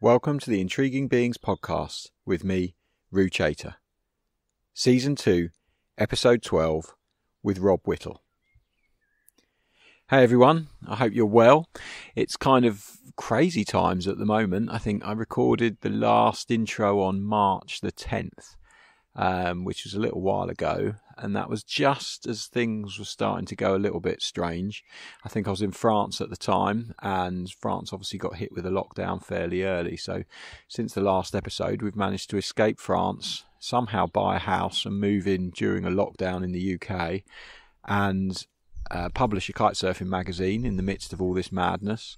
Welcome to the Intriguing Beings podcast with me, Roo Chater. Season 2, Episode 12, with Rob Whittall. Hey everyone, I hope you're well. It's kind of crazy times at the moment. I think I recorded the last intro on March the 10th, which was a little while ago. And that was just as things were starting to go a little bit strange. I think I was in France at the time, and France obviously got hit with a lockdown fairly early. So since the last episode, we've managed to escape France, somehow buy a house and move in during a lockdown in the UK, and publish a kitesurfing magazine in the midst of all this madness,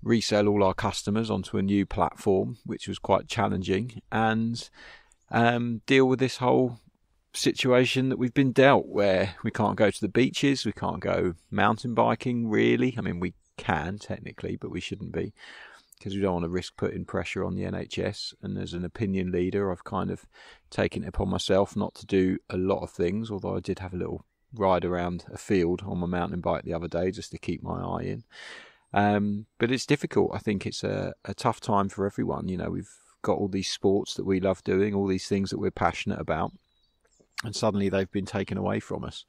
resell all our customers onto a new platform, which was quite challenging, and deal with this whole situation that we've been dealt, where we can't go to the beaches, we can't go mountain biking really. I mean, we can technically, but we shouldn't be, because we don't want to risk putting pressure on the NHS. And as an opinion leader, I've kind of taken it upon myself not to do a lot of things, although I did have a little ride around a field on my mountain bike the other day just to keep my eye in. But it's difficult. I think it's a tough time for everyone. You know, we've got all these sports that we love doing, all these things that we're passionate about, and suddenly they've been taken away from us.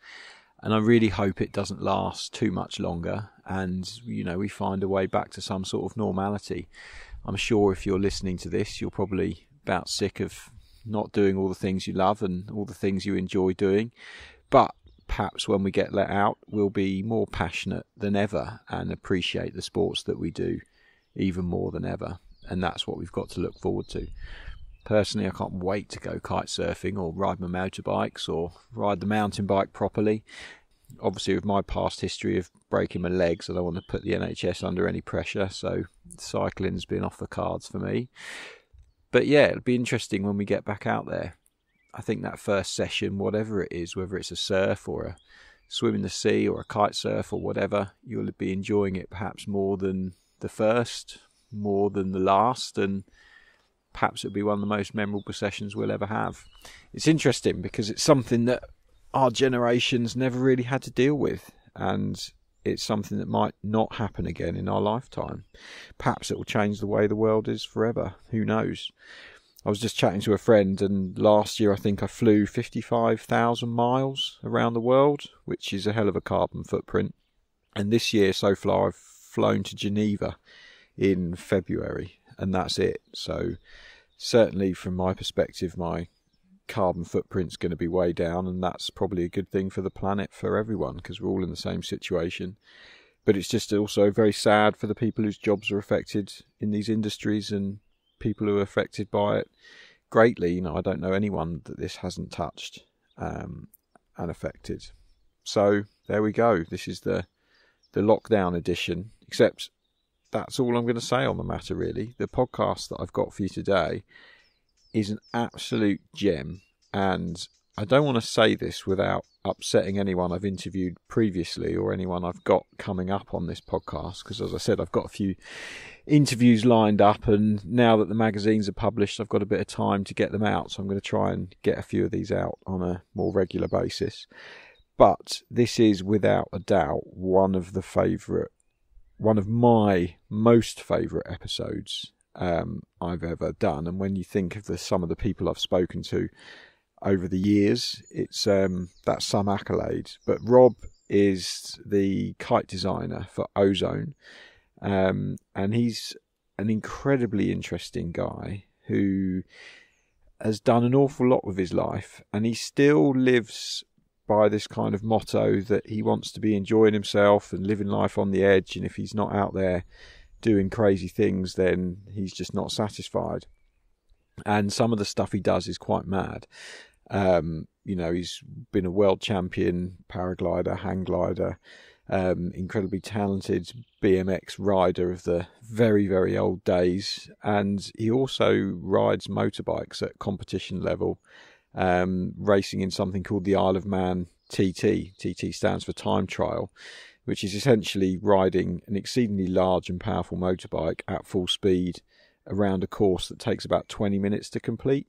And I really hope it doesn't last too much longer, and you know, we find a way back to some sort of normality. I'm sure if you're listening to this, you're probably about sick of not doing all the things you love and all the things you enjoy doing, but perhaps when we get let out, we'll be more passionate than ever and appreciate the sports that we do even more than ever. And that's what we've got to look forward to. Personally, I can't wait to go kite surfing or ride my motorbikes or ride the mountain bike properly. Obviously, with my past history of breaking my legs, I don't want to put the NHS under any pressure, so cycling's been off the cards for me. But yeah, it'll be interesting when we get back out there. I think that first session, whatever it is, whether it's a surf or a swim in the sea or a kite surf or whatever, you'll be enjoying it perhaps more than the first, more than the last, and perhaps it'll be one of the most memorable sessions we'll ever have. It's interesting because it's something that our generation's never really had to deal with, and it's something that might not happen again in our lifetime. Perhaps it will change the way the world is forever. Who knows? I was just chatting to a friend, and last year I think I flew 55,000 miles around the world, which is a hell of a carbon footprint. And this year so far I've flown to Geneva in February, and that's it. So certainly from my perspective, my carbon footprint's going to be way down, and that's probably a good thing for the planet, for everyone, because we're all in the same situation. But it's just also very sad for the people whose jobs are affected in these industries and people who are affected by it greatly. You know, I don't know anyone that this hasn't touched and affected. So there we go. This is the lockdown edition, except that's all I'm going to say on the matter, really. The podcast that I've got for you today is an absolute gem, and I don't want to say this without upsetting anyone I've interviewed previously or anyone I've got coming up on this podcast, because as I said, I've got a few interviews lined up, and now that the magazines are published, I've got a bit of time to get them out, so I'm going to try and get a few of these out on a more regular basis. But this is without a doubt one of my most favourite episodes I've ever done. And when you think of some of the people I've spoken to over the years, it's that's some accolade. But Rob is the kite designer for Ozone, and he's an incredibly interesting guy who has done an awful lot with his life, and he still lives by this kind of motto that he wants to be enjoying himself and living life on the edge, and if he's not out there doing crazy things, then he's just not satisfied. And some of the stuff he does is quite mad. You know, he's been a world champion paraglider, hang glider, incredibly talented BMX rider of the very, very old days, and he also rides motorbikes at competition level, racing in something called the Isle of Man TT. TT stands for time trial, which is essentially riding an exceedingly large and powerful motorbike at full speed around a course that takes about 20 minutes to complete.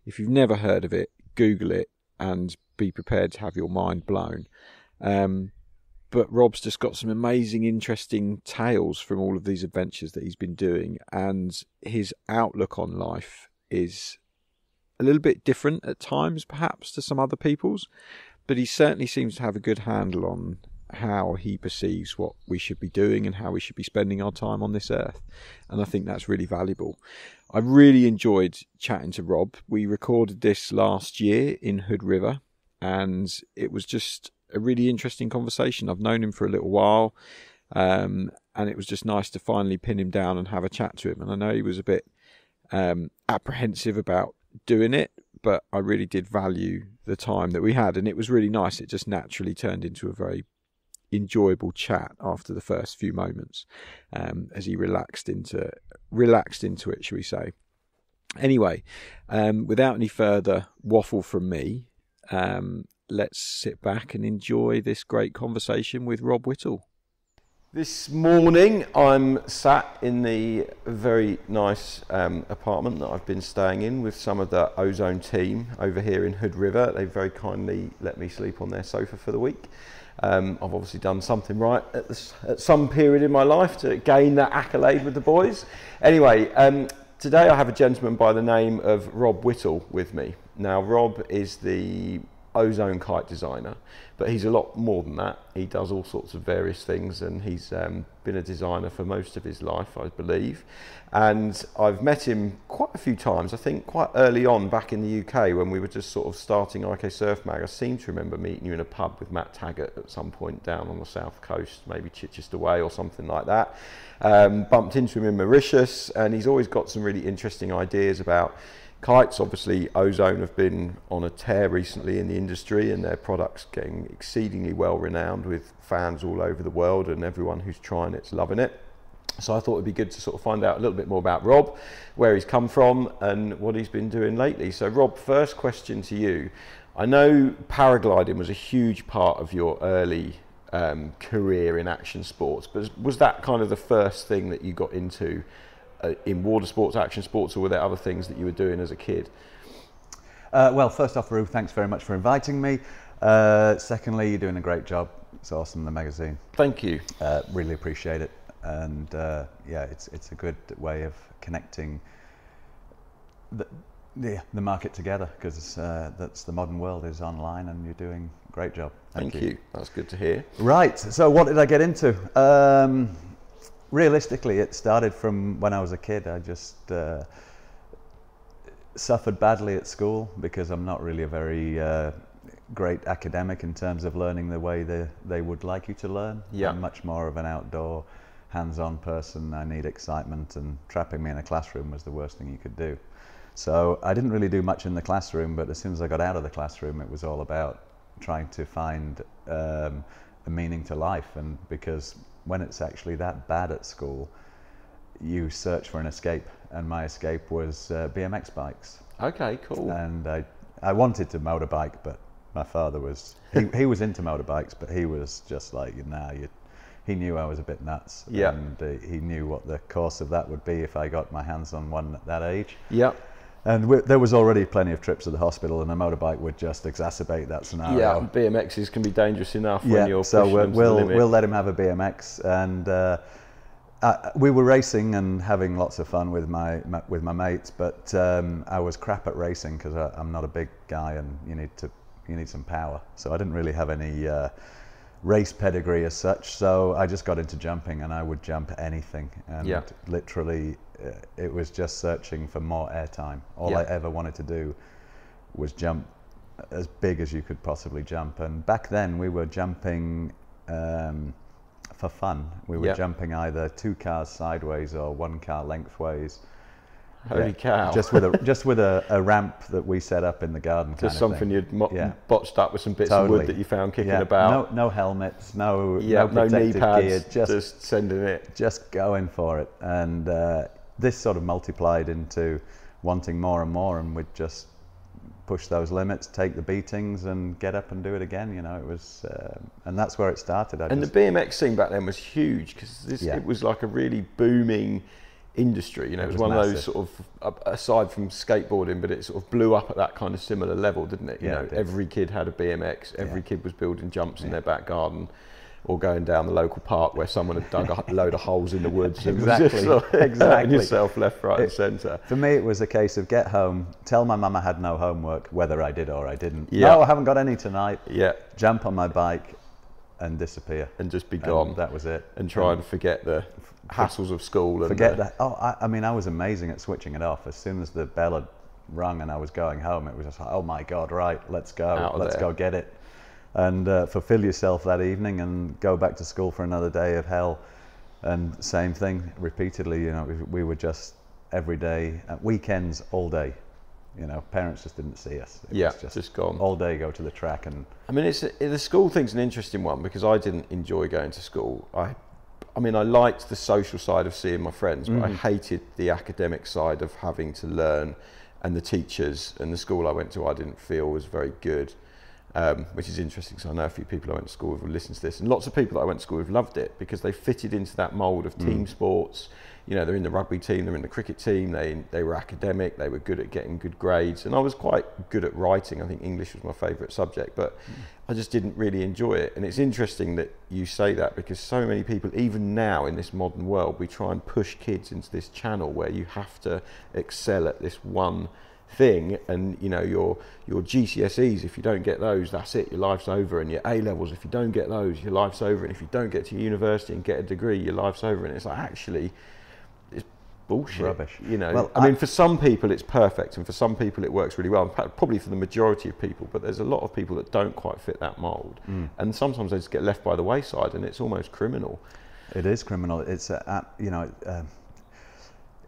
If you've never heard of it, Google it and be prepared to have your mind blown. but Rob's just got some amazing, interesting tales from all of these adventures that he's been doing, and his outlook on life is a little bit different at times, perhaps, to some other people's, but he certainly seems to have a good handle on how he perceives what we should be doing and how we should be spending our time on this earth. And I think that's really valuable. I really enjoyed chatting to Rob. We recorded this last year in Hood River, and it was just a really interesting conversation. I've known him for a little while, and it was just nice to finally pin him down and have a chat to him. And I know he was a bit apprehensive about doing it, but I really did value the time that we had, and it was really nice. It just naturally turned into a very enjoyable chat after the first few moments, as he relaxed into it, shall we say. Anyway, without any further waffle from me, let's sit back and enjoy this great conversation with Rob Whittall. This morning I'm sat in the very nice apartment that I've been staying in with some of the Ozone team over here in Hood River. They very kindly let me sleep on their sofa for the week. I've obviously done something right at some period in my life to gain that accolade with the boys. Anyway, today I have a gentleman by the name of Rob Whittall with me. Now, Rob is the Ozone kite designer, but he's a lot more than that. He does all sorts of various things, and he's been a designer for most of his life, I believe. And I've met him quite a few times, I think quite early on back in the UK when we were just sort of starting IK Surf Mag. I seem to remember meeting you in a pub with Matt Taggart at some point down on the south coast, maybe Chichester Way or something like that. Bumped into him in Mauritius, and he's always got some really interesting ideas about kites. Obviously, Ozone have been on a tear recently in the industry, and their products getting exceedingly well renowned with fans all over the world, and everyone who's trying it's loving it. So I thought it'd be good to sort of find out a little bit more about Rob, where he's come from and what he's been doing lately. So Rob, first question to you. I know paragliding was a huge part of your early career in action sports, but was that kind of the first thing that you got into in water sports, action sports, or were there other things that you were doing as a kid? Well, first off, Roo, thanks very much for inviting me. Secondly, you're doing a great job. It's awesome, the magazine. Thank you. Really appreciate it. And yeah, it's a good way of connecting the market together, because that's the modern world is online, and you're doing a great job. Thank you. That's good to hear. Right. So what did I get into? Realistically, it started from when I was a kid. I just suffered badly at school because I'm not really a very great academic in terms of learning the way they would like you to learn. Yeah. I'm much more of an outdoor, hands-on person. I need excitement, and trapping me in a classroom was the worst thing you could do. So I didn't really do much in the classroom, but as soon as I got out of the classroom, it was all about trying to find a meaning to life. And because when it's actually that bad at school, you search for an escape, and my escape was BMX bikes. Okay, cool. And I wanted to motorbike, but my father was, he was into motorbikes, but he was just like, nah, he knew I was a bit nuts. Yeah. And he knew what the course of that would be if I got my hands on one at that age. Yeah. And there was already plenty of trips to the hospital, and a motorbike would just exacerbate that scenario. Yeah, BMXs can be dangerous enough when you're pushing them to the limit. We'll let him have a BMX, and we were racing and having lots of fun with my mates. But I was crap at racing because I'm not a big guy, and you need some power. So I didn't really have any race pedigree as such. So I just got into jumping, and I would jump anything, and literally. It was just searching for more airtime. All I ever wanted to do was jump as big as you could possibly jump. And back then we were jumping for fun. We were jumping either 2 cars sideways or 1 car lengthways. Holy cow. Just with a ramp that we set up in the garden. Just something you'd botched up with some bits of wood that you found kicking about. No helmets, no knee protective pads, gear, just sending it. Just going for it. And this sort of multiplied into wanting more and more, and we'd just push those limits, take the beatings, and get up and do it again. You know, it was, and that's where it started. The BMX scene back then was huge, because it was like a really booming industry. You know, it was one massive. of those sort of, aside from skateboarding, but it sort of blew up at that kind of similar level, didn't it? You know, every kid had a BMX, every kid was building jumps in their back garden. or going down the local park where someone had dug a load of holes in the woods and Exactly, exactly. hurting yourself left, right and centre. For me, it was a case of get home, tell my mum I had no homework, whether I did or I didn't. Yeah. No, I haven't got any tonight. Yeah. Jump on my bike and disappear. And just be gone. And that was it. And try and forget the hassles of school. And forget that. Oh, I mean, I was amazing at switching it off. As soon as the bell had rung and I was going home, it was just like, oh my God, right, let's go. Let's go get it. And fulfill yourself that evening and go back to school for another day of hell. And same thing repeatedly, you know, we were just every day, weekends, all day. You know, parents just didn't see us. It was just gone. All day, go to the track. And I mean, the school thing's an interesting one because I didn't enjoy going to school. I mean, I liked the social side of seeing my friends, but I hated the academic side of having to learn, and the teachers and the school I went to I didn't feel was very good. Which is interesting because I know a few people I went to school with who listen to this, and lots of people that I went to school with loved it because they fitted into that mould of team sports. You know, they're in the rugby team, they're in the cricket team, they were academic, they were good at getting good grades, and I was quite good at writing. I think English was my favourite subject, but I just didn't really enjoy it. And it's interesting that you say that because so many people, even now in this modern world, we try and push kids into this channel where you have to excel at this one thing, and you know your GCSEs, if you don't get those, that's it, your life's over, and your A levels, if you don't get those, your life's over, and if you don't get to university and get a degree, your life's over. And it's like, actually, it's bullshit. Rubbish. You know, well, I mean, for some people it's perfect, and for some people it works really well. In fact, probably for the majority of people, but there's a lot of people that don't quite fit that mould, and sometimes they just get left by the wayside, and it's almost criminal. It is criminal. It's you know.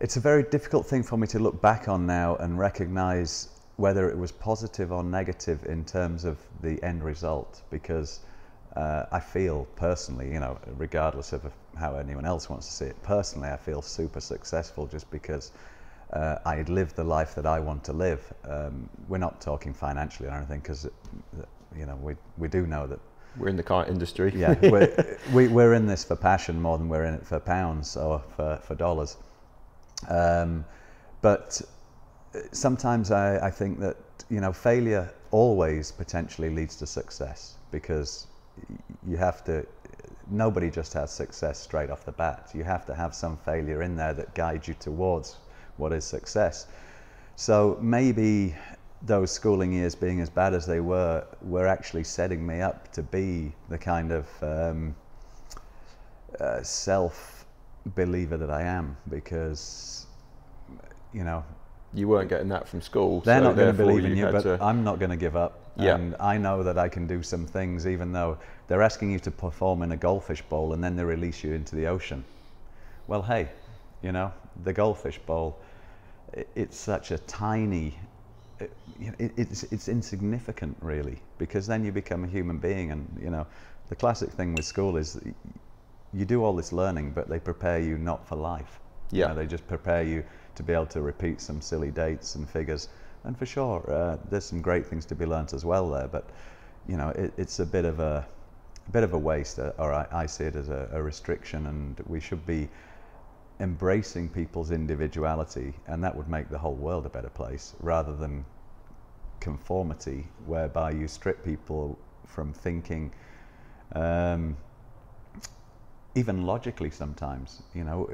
It's a very difficult thing for me to look back on now and recognise whether it was positive or negative in terms of the end result, because I feel personally, you know, regardless of how anyone else wants to see it, personally I feel super successful just because I lived the life that I want to live. We're not talking financially or anything, because you know, we do know that we're in the kite industry. Yeah, we're in this for passion more than we're in it for pounds or for dollars. But sometimes I think that, you know, failure always potentially leads to success, because you have to, nobody just has success straight off the bat. You have to have some failure in there that guides you towards what is success. So maybe those schooling years, being as bad as they were actually setting me up to be the kind of self-believer that I am, because, you know, you weren't getting that from school. They're so not going to believe in you, but I'm not going to give up. Yeah. And I know that I can do some things, even though they're asking you to perform in a goldfish bowl and then they release you into the ocean. Well, hey, you know, the goldfish bowl, it's such a tiny, it's insignificant really, because then you become a human being. And, you know, the classic thing with school is you do all this learning, but they prepare you not for life. Yeah. You know, they just prepare you to be able to repeat some silly dates and figures. And for sure, there's some great things to be learnt as well there. But, you know, it's a bit of a waste, or I see it as a restriction, and we should be embracing people's individuality, and that would make the whole world a better place, rather than conformity, whereby you strip people from thinking, even logically sometimes. You know,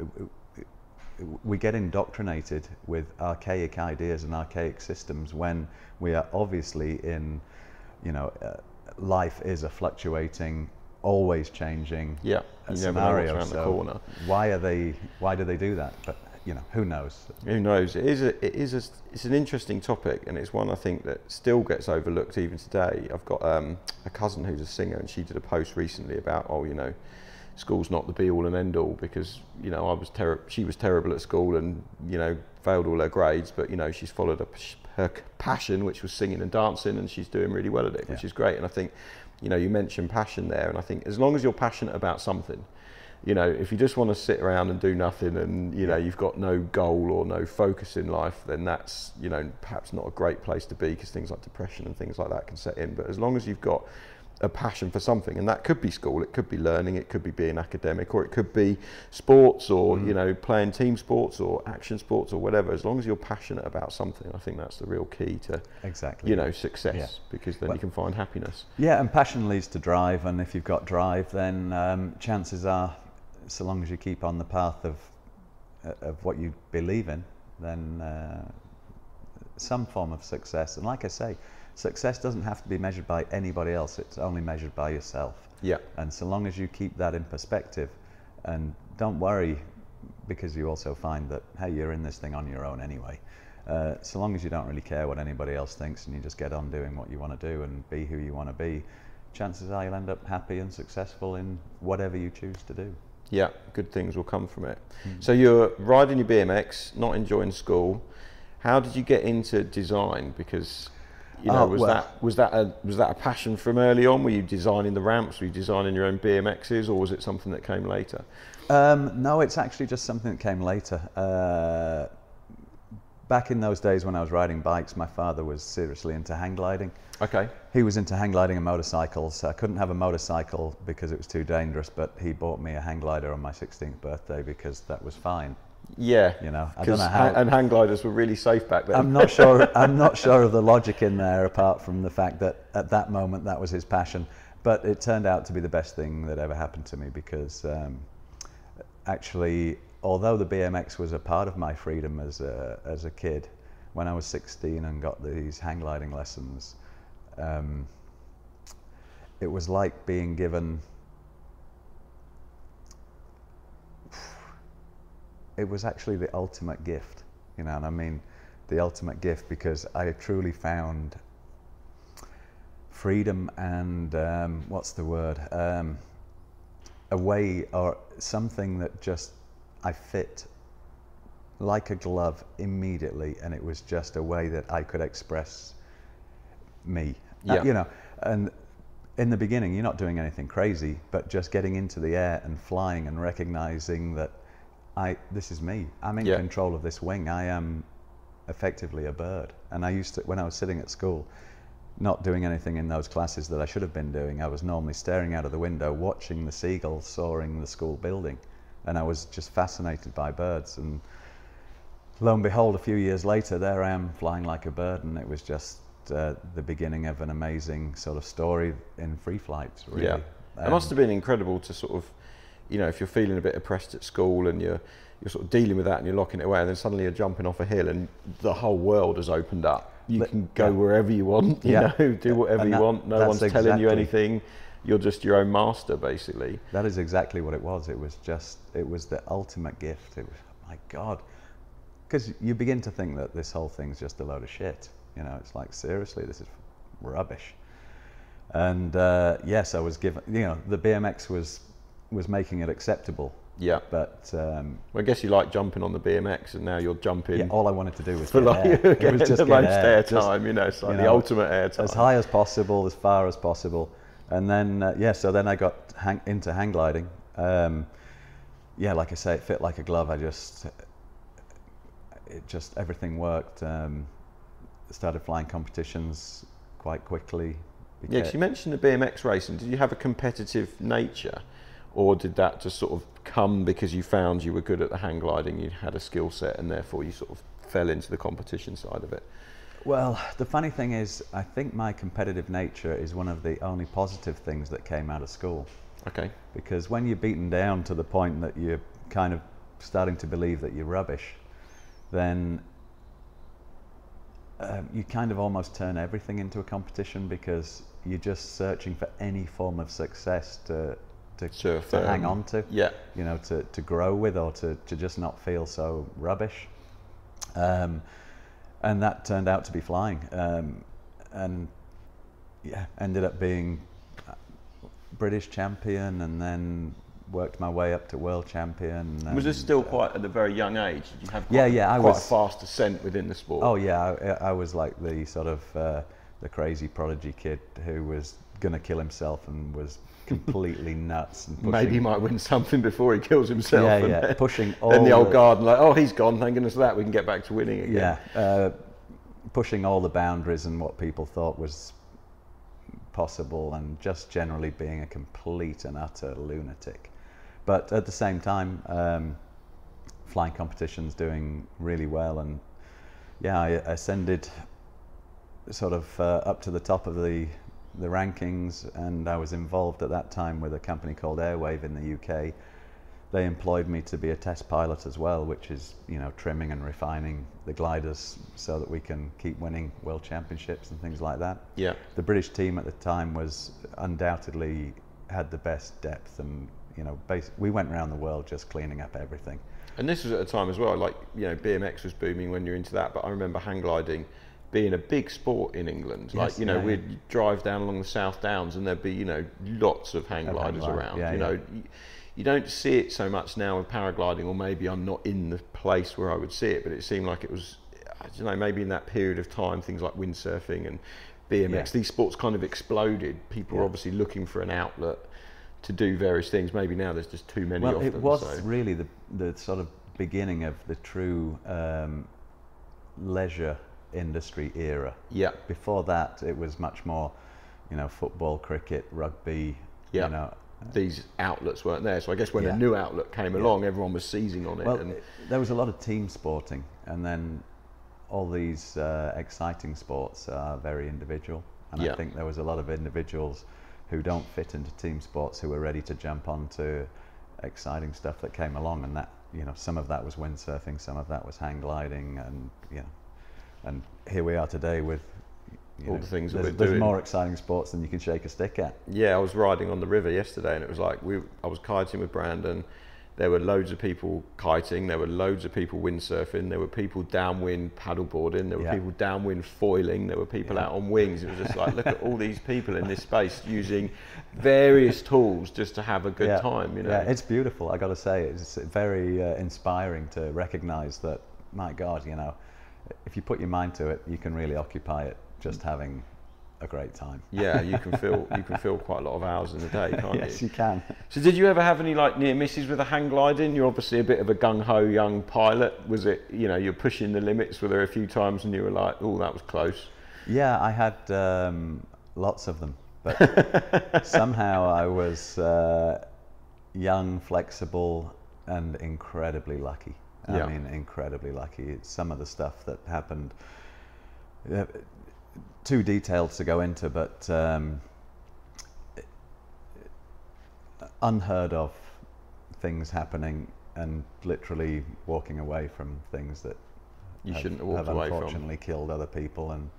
we get indoctrinated with archaic ideas and archaic systems when we are obviously in, you know, life is a fluctuating, always changing scenario. Around the corner. Why do they do that? But, you know, who knows? Who knows? It's an interesting topic, and it's one I think that still gets overlooked even today. I've got a cousin who's a singer, and she did a post recently about, you know, school's not the be all and end all, because, you know, she was terrible at school and, you know, failed all her grades, but, you know, she's followed her passion, which was singing and dancing, and she's doing really well at it, which is great. And I think, you know, you mentioned passion there, and I think as long as you're passionate about something, you know, if you just want to sit around and do nothing and, you know, you've got no goal or no focus in life, then that's, you know, perhaps not a great place to be, because things like depression and things like that can set in. But as long as you've got a passion for something, and that could be school, it could be learning, it could be being academic, or it could be sports, or you know, playing team sports or action sports or whatever. As long as you're passionate about something, I think that's the real key to you know, success, because then you can find happiness. Yeah, and passion leads to drive, and if you've got drive, then chances are, so long as you keep on the path of what you believe in, then some form of success. And like I say, success doesn't have to be measured by anybody else, it's only measured by yourself. Yeah. And so long as you keep that in perspective, and don't worry, because you also find that, hey, you're in this thing on your own anyway. So long as you don't really care what anybody else thinks, and you just get on doing what you want to do and be who you want to be, chances are you'll end up happy and successful in whatever you choose to do. Yeah, good things will come from it. So you're riding your BMX, not enjoying school. How did you get into design? Because you know, was that a passion from early on? Were you designing the ramps? Were you designing your own BMXs, or was it something that came later? No, it's actually just something that came later. Back in those days when I was riding bikes, my father was seriously into hang gliding. Okay. He was into hang gliding and motorcycles. I couldn't have a motorcycle because it was too dangerous, but he bought me a hang glider on my 16th birthday because that was fine. Yeah, you know, I don't know how. And hang gliders were really safe back then. I'm not sure. I'm not sure of the logic in there, apart from the fact that at that moment that was his passion. But it turned out to be the best thing that ever happened to me, because actually, although the BMX was a part of my freedom as a kid, when I was 16 and got these hang gliding lessons, it was like being given. It was actually the ultimate gift, you know, and I mean the ultimate gift, because I truly found freedom and what's the word? A way, or something that just I fit like a glove immediately, and it was just a way that I could express me. Yeah. You know, and in the beginning you're not doing anything crazy, but just getting into the air and flying and recognizing that this is me. I'm in control of this wing. I am effectively a bird. And I used to, when I was sitting at school, not doing anything in those classes that I should have been doing, I was normally staring out of the window, watching the seagulls soaring the school building. And I was just fascinated by birds. And lo and behold, a few years later, there I am flying like a bird. And it was just the beginning of an amazing sort of story in free flights, really. Yeah. It must have been incredible to sort of, you know, if you're feeling a bit oppressed at school and you're sort of dealing with that and you're locking it away, and then suddenly you're jumping off a hill and the whole world has opened up. You can go wherever you want, you know, do whatever you want. No one's telling you anything. You're just your own master, basically. That is exactly what it was. It was the ultimate gift. It was, oh my God. Because you begin to think that this whole thing's just a load of shit. You know, it's like, seriously, this is rubbish. And yes, I was given, you know, the BMX was making it acceptable. Yeah. But well, I guess you like jumping on the BMX, and now you're jumping. Yeah, all I wanted to do was for get like, air. It was just the most air time, you know, it's like the ultimate air time. As high as possible, as far as possible. And then, so then I got into hang gliding. Yeah, like I say, it fit like a glove. Everything worked. Started flying competitions quite quickly. Yeah, because you mentioned the BMX racing. Did you have a competitive nature, or did that just sort of come because you found you were good at the hang gliding, you had a skill set, and therefore you sort of fell into the competition side of it? Well, the funny thing is, I think my competitive nature is one of the only positive things that came out of school. Okay. Because when you're beaten down to the point that you're kind of starting to believe that you're rubbish, then you kind of almost turn everything into a competition, because you're just searching for any form of success to hang on to, yeah, you know, to grow with, or to just not feel so rubbish. And that turned out to be flying, and yeah, ended up being British champion, and then worked my way up to world champion. Was this still quite at a very young age? Did you have quite a fast ascent within the sport? Oh yeah, I was like the sort of the crazy prodigy kid who was going to kill himself and was completely nuts. And maybe he might win something before he kills himself. Yeah, and yeah, pushing all then the old guard, like, oh, he's gone, thank goodness for that, we can get back to winning again. Yeah, pushing all the boundaries and what people thought was possible, and just generally being a complete and utter lunatic. But at the same time, flying competitions doing really well, and yeah, I ascended sort of up to the top of the rankings, and I was involved at that time with a company called Airwave in the UK. They employed me to be a test pilot as well, which is, you know, trimming and refining the gliders so that we can keep winning world championships and things like that. Yeah. The British team at the time was undoubtedly had the best depth, and you know, we went around the world just cleaning up everything. And this was at a time as well, like, you know, BMX was booming when you're into that, but I remember hang gliding being a big sport in England. Yes, like, you know, we'd drive down along the South Downs and there'd be, you know, lots of hang gliders around. You know, you don't see it so much now with paragliding, or maybe I'm not in the place where I would see it, but it seemed like it was, I don't know, maybe in that period of time, things like windsurfing and BMX, these sports kind of exploded. People were obviously looking for an outlet to do various things. Maybe now there's just too many of them. It was really the sort of beginning of the true leisure industry era. Yeah. Before that, it was much more, you know, football, cricket, rugby, you know. These outlets weren't there, so I guess when a new outlet came along, everyone was seizing on it. Well, there was a lot of team sporting, and then all these exciting sports are very individual, and I think there was a lot of individuals who don't fit into team sports who were ready to jump onto exciting stuff that came along, and that, you know, some of that was windsurfing, some of that was hang gliding, and you know, and here we are today with all the things that we're doing. There's more exciting sports than you can shake a stick at. Yeah, I was riding on the river yesterday, and it was like I was kiting with Brandon. There were loads of people kiting, there were loads of people windsurfing, there were people downwind paddleboarding, there were people downwind foiling, there were people out on wings. It was just like, look at all these people in this space using various tools just to have a good time, you know. Yeah, it's beautiful, I got to say. It's very inspiring to recognise that, my God, you know, if you put your mind to it, you can really occupy it just having a great time. Yeah, you can fill quite a lot of hours in a day, can't you? Yes, you can. So did you ever have any like near misses with a hang gliding? You're obviously a bit of a gung-ho young pilot. Was it, you know, you're pushing the limits? Were there a few times and you were like, oh, that was close? Yeah, I had lots of them, but somehow I was young, flexible, and incredibly lucky. I mean, incredibly lucky. Some of the stuff that happened, too detailed to go into, but unheard of things happening, and literally walking away from things that you shouldn't have walked away from. Unfortunately killed other people, and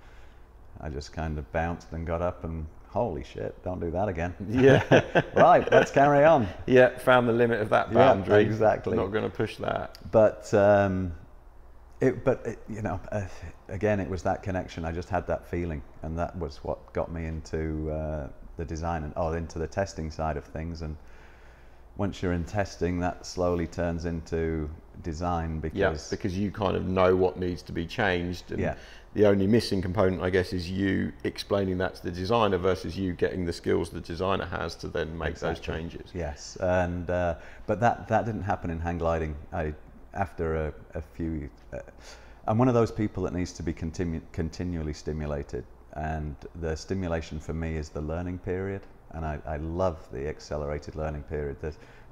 I just kind of bounced and got up and, holy shit, don't do that again. Yeah. Right, let's carry on. Yeah, found the limit of that boundary. Yeah, exactly. Not going to push that. But you know, again, it was that connection. I just had that feeling, and that was what got me into the design and into the testing side of things. And once you're in testing, that slowly turns into design, because you kind of know what needs to be changed. And the only missing component, I guess, is you explaining that to the designer versus you getting the skills the designer has to then make those changes. Yes, and but that didn't happen in hang gliding. After a few, I'm one of those people that needs to be continually stimulated, and the stimulation for me is the learning period, and I love the accelerated learning period.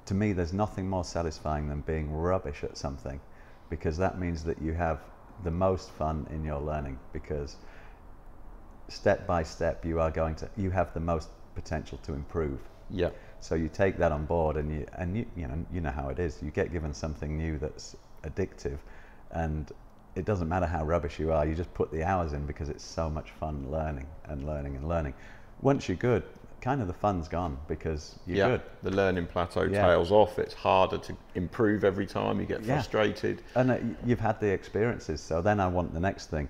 To me, there's nothing more satisfying than being rubbish at something, because that means that you have the most fun in your learning, because step by step you have the most potential to improve. Yeah. So you take that on board, and you know how it is. You get given something new that's addictive, and it doesn't matter how rubbish you are. You just put the hours in because it's so much fun learning and learning and learning. Once you're good, kind of the fun's gone because you're good. The learning plateau tails off. It's harder to improve every time. You get frustrated. And you've had the experiences, so then I want the next thing.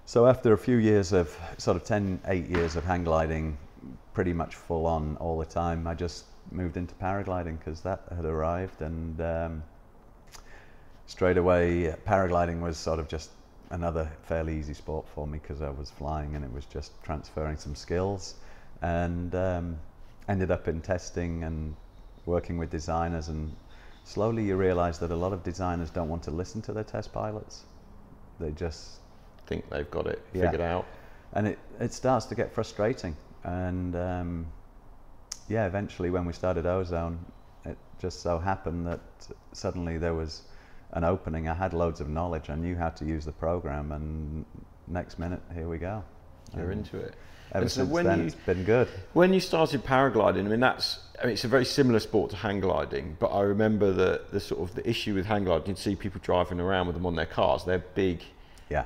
So after a few years of sort of 8 years of hang gliding, pretty much full on all the time, I just moved into paragliding because that had arrived, and straight away paragliding was sort of just another fairly easy sport for me because I was flying, and it was just transferring some skills, and ended up in testing and working with designers, and slowly you realize that a lot of designers don't want to listen to their test pilots. They just think they've got it figured out, and it starts to get frustrating. And yeah, eventually when we started Ozone, it just so happened that suddenly there was an opening. I had loads of knowledge. I knew how to use the program, and next minute, here we go. You're into it. Ever since then, it's been good. When you started paragliding, it's a very similar sport to hang gliding, but I remember the sort of the issue with hang gliding, you'd see people driving around with them on their cars. They're big,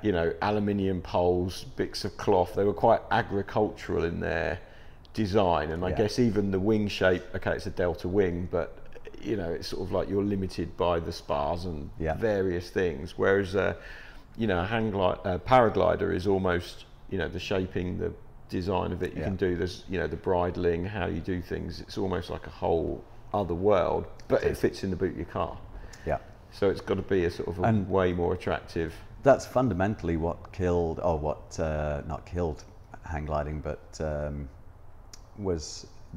you know, aluminium poles, bits of cloth. They were quite agricultural in their design, and I guess even the wing shape, okay, it's a delta wing, but you know, it's sort of like you're limited by the spars and various things, whereas you know, a paraglider is almost, you know, the shaping, the design of it you can do, there's, you know, the bridling, how you do things, it's almost like a whole other world, but it fits in the boot of your car. So it's got to be a sort of a way more attractive. That's fundamentally what killed, or what not killed hang gliding, but there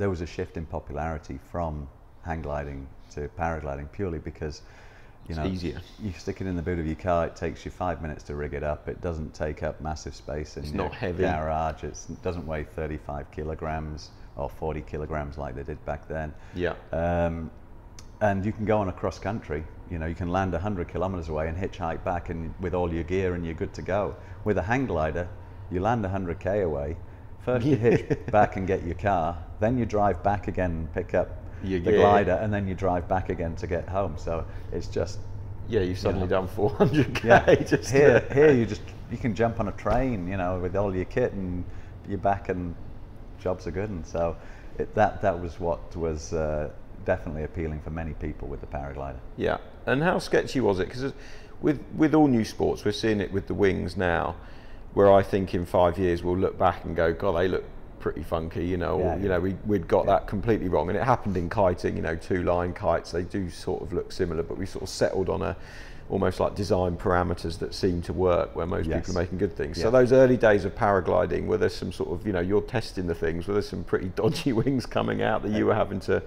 was a shift in popularity from hang gliding to paragliding, purely because, you know, easier. You stick it in the boot of your car, it takes you 5 minutes to rig it up, it doesn't take up massive space in your garage, it doesn't weigh 35 kilograms or 40 kilograms like they did back then. And you can go on a cross country, you know, you can land 100 kilometers away and hitchhike back and with all your gear, and you're good to go. With a hang glider, you land 100k away, first you hitch back and get your car, then you drive back again and pick up the glider, and then you drive back again to get home. So it's just you've suddenly done 400k. Just here you can jump on a train, you know, with all your kit, and you're back and jobs are good. And so that was what was definitely appealing for many people with the paraglider. And how sketchy was it? Because with all new sports, we're seeing it with the wings now, where I think in 5 years we'll look back and go, God, they look pretty funky, you know, you know, we'd got that completely wrong. And it happened in kiting, you know, 2-line kites, they do sort of look similar, but we sort of settled on almost like design parameters that seem to work, where most people are making good things. So those early days of paragliding, were there some sort of, you know, you're testing the things, were there some pretty dodgy wings coming out that you were having to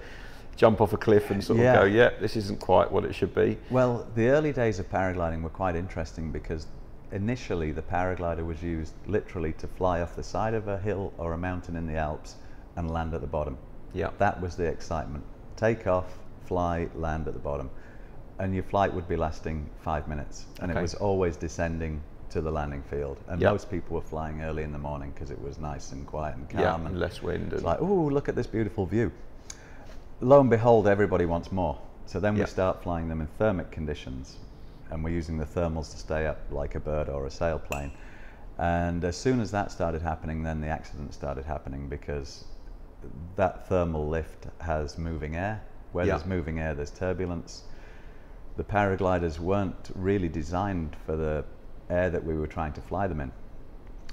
jump off a cliff and sort of go, this isn't quite what it should be? Well, the early days of paragliding were quite interesting, because initially the paraglider was used literally to fly off the side of a hill or a mountain in the Alps and land at the bottom. That was the excitement. Take off, fly, land at the bottom. And your flight would be lasting 5 minutes. And it was always descending to the landing field. And most people were flying early in the morning because it was nice and quiet and calm. And less wind. It's like, oh, look at this beautiful view. Lo and behold, everybody wants more. So then we start flying them in thermic conditions, and we're using the thermals to stay up like a bird or a sailplane. And as soon as that started happening, then the accidents started happening, because that thermal lift has moving air. Where there's moving air, there's turbulence. The paragliders weren't really designed for the air that we were trying to fly them in.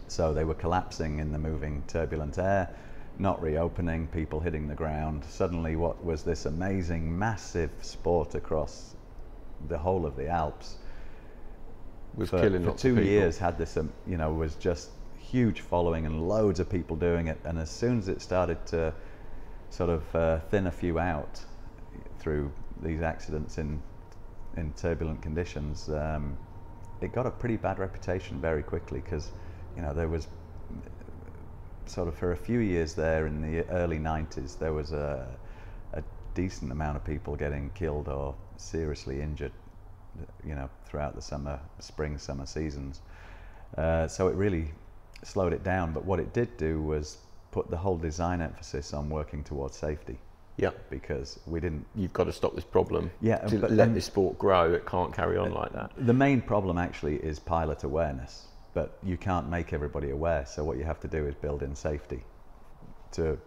So they were collapsing in the moving turbulent air, not reopening, people hitting the ground. Suddenly what was this amazing, massive sport across the whole of the Alps was killing for lots 2 of people. years, had this you know, was just huge following and loads of people doing it. And as soon as it started to sort of thin a few out through these accidents in turbulent conditions, it got a pretty bad reputation very quickly, because, you know, there was sort of, for a few years there in the early 90s, there was a decent amount of people getting killed or seriously injured, you know, throughout the spring, summer seasons. So it really slowed it down. But what it did do was put the whole design emphasis on working towards safety. Because we didn't... You've got to stop this problem. To let this sport grow, it can't carry on like that. The main problem actually is pilot awareness, but you can't make everybody aware. So what you have to do is build in safety to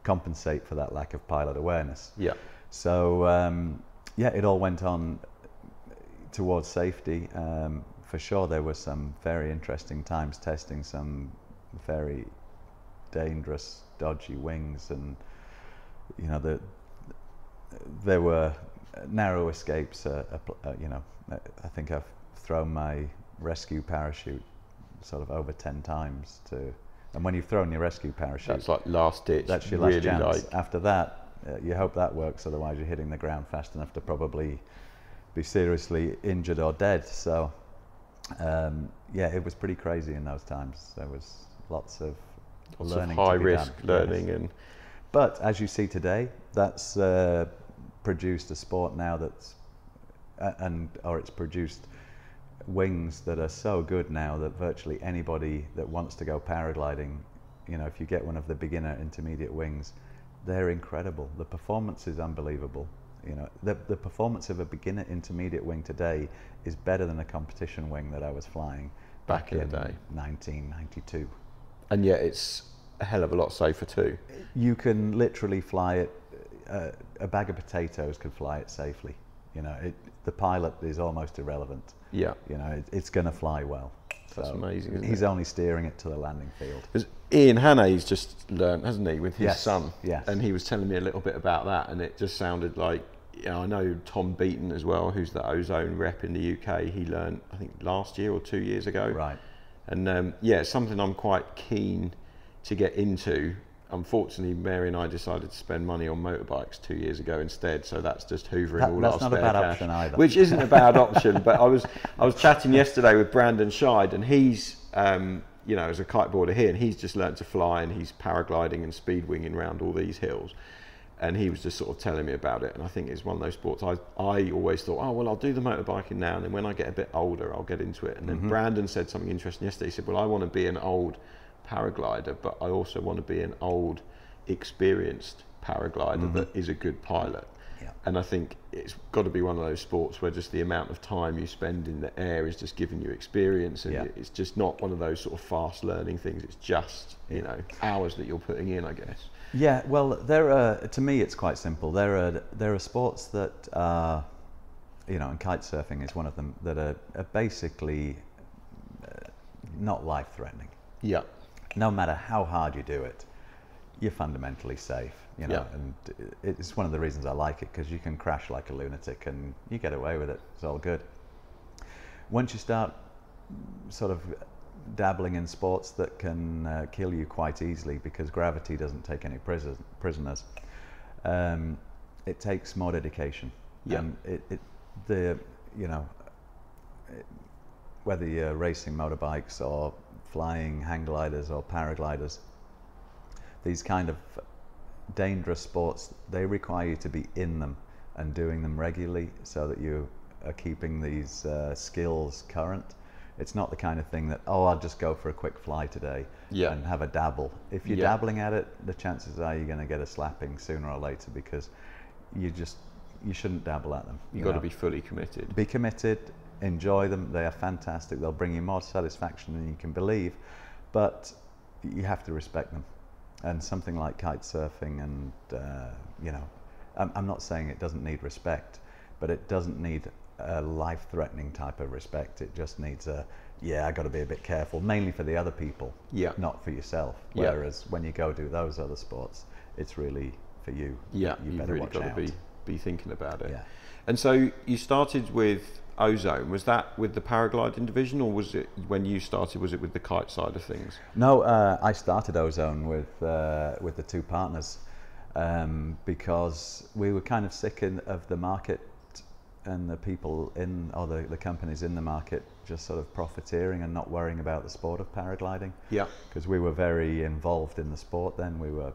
compensate for that lack of pilot awareness. So it all went on towards safety. For sure, there were some very interesting times testing some very dangerous, dodgy wings, and you know, there were narrow escapes. You know, I think I've thrown my rescue parachute sort of over 10 times and when you've thrown your rescue parachute, that's like last ditch. That's your last chance. After that, you hope that works. Otherwise, you're hitting the ground fast enough to probably be seriously injured or dead. So, it was pretty crazy in those times. There was lots of Lots learning of high to be risk done. learning. Yes. And But as you see today, that's produced a sport now that's, or it's produced wings that are so good now that virtually anybody that wants to go paragliding, you know, if you get one of the beginner intermediate wings, they're incredible. The performance is unbelievable. You know, the performance of a beginner intermediate wing today is better than a competition wing that I was flying back in the day, 1992. And yet it's a hell of a lot safer too. You can literally fly it. A bag of potatoes could fly it safely. You know, the pilot is almost irrelevant. Yeah. You know, it's going to fly well. That's so amazing, isn't he's it? only steering it to the landing field. Because Ian Hannay's just learned, hasn't he, with his Yes, son? yes. And he was telling me a little bit about that, and it just sounded like, you know, I know Tom Beaton as well, who's the Ozone rep in the UK. He learned, I think, last year or 2 years ago. Right. And yeah, it's something I'm quite keen to get into. Unfortunately, Mary and I decided to spend money on motorbikes 2 years ago instead, so that's just hoovering all our spare cash. That's not a bad option either. Which isn't a bad option, but I was chatting yesterday with Brandon Scheid, and he's, you know, as a kiteboarder here, and he's just learned to fly, and he's paragliding and speed winging around all these hills. And he was just sort of telling me about it, and I think it's one of those sports I always thought, oh well, I'll do the motorbiking now, and then when I get a bit older I'll get into it. And then Brandon said something interesting yesterday. He said, well, I want to be an old paraglider, but I also want to be an old experienced paraglider that is a good pilot. Yeah. And I think it's got to be one of those sports where just the amount of time you spend in the air is just giving you experience, and it's just not one of those sort of fast learning things. It's just, you know, hours that you're putting in, I guess. Yeah, well, to me it's quite simple. There are sports that are, you know, and kite surfing is one of them, that are basically not life-threatening. Yeah. No matter how hard you do it, you're fundamentally safe, you know, and it's one of the reasons I like it, because you can crash like a lunatic and you get away with it. It's all good. Once you start sort of dabbling in sports that can kill you quite easily, because gravity doesn't take any prisoners, it takes more dedication. And whether you're racing motorbikes or flying hang gliders or paragliders, these kind of dangerous sports, they require you to be in them and doing them regularly, so that you are keeping these skills current. It's not the kind of thing that, oh, I'll just go for a quick fly today and have a dabble. If you're dabbling at it, the chances are you're going to get a slapping sooner or later, because you shouldn't dabble at them. You've got to be fully committed. Be committed, enjoy them. They are fantastic. They'll bring you more satisfaction than you can believe, but you have to respect them. And something like kite surfing, and you know, I'm not saying it doesn't need respect, but it doesn't need a life-threatening type of respect. It just needs I got to be a bit careful, mainly for the other people, not for yourself. Whereas when you go do those other sports, it's really for you. Yeah, you you've better really watch got out. to be thinking about it. Yeah. And so you started with Ozone. Was that with the paragliding division, or was it when you started? Was it with the kite side of things? No, I started Ozone with the two partners because we were kind of sick of the market and the people or the companies in the market just sort of profiteering and not worrying about the sport of paragliding. Yeah. Because we were very involved in the sport then. We were,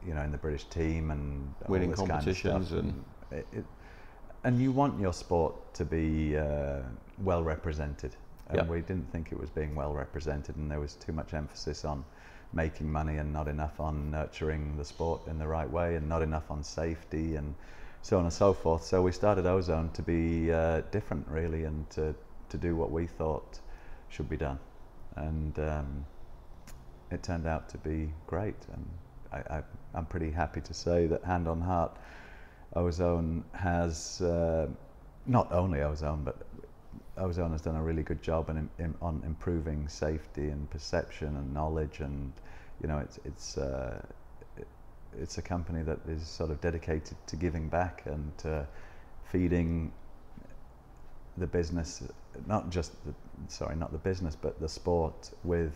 you know, in the British team and winning all this competitions kind of stuff. And you want your sport to be well represented, and we didn't think it was being well represented, and there was too much emphasis on making money and not enough on nurturing the sport in the right way, and not enough on safety and so on and so forth. So we started Ozone to be different, really, and to do what we thought should be done, and it turned out to be great. And I'm pretty happy to say that, hand on heart, Ozone has, not only Ozone, but Ozone has done a really good job on improving safety and perception and knowledge, and you know, it's a company that is sort of dedicated to giving back and feeding the business, not the business, but the sport with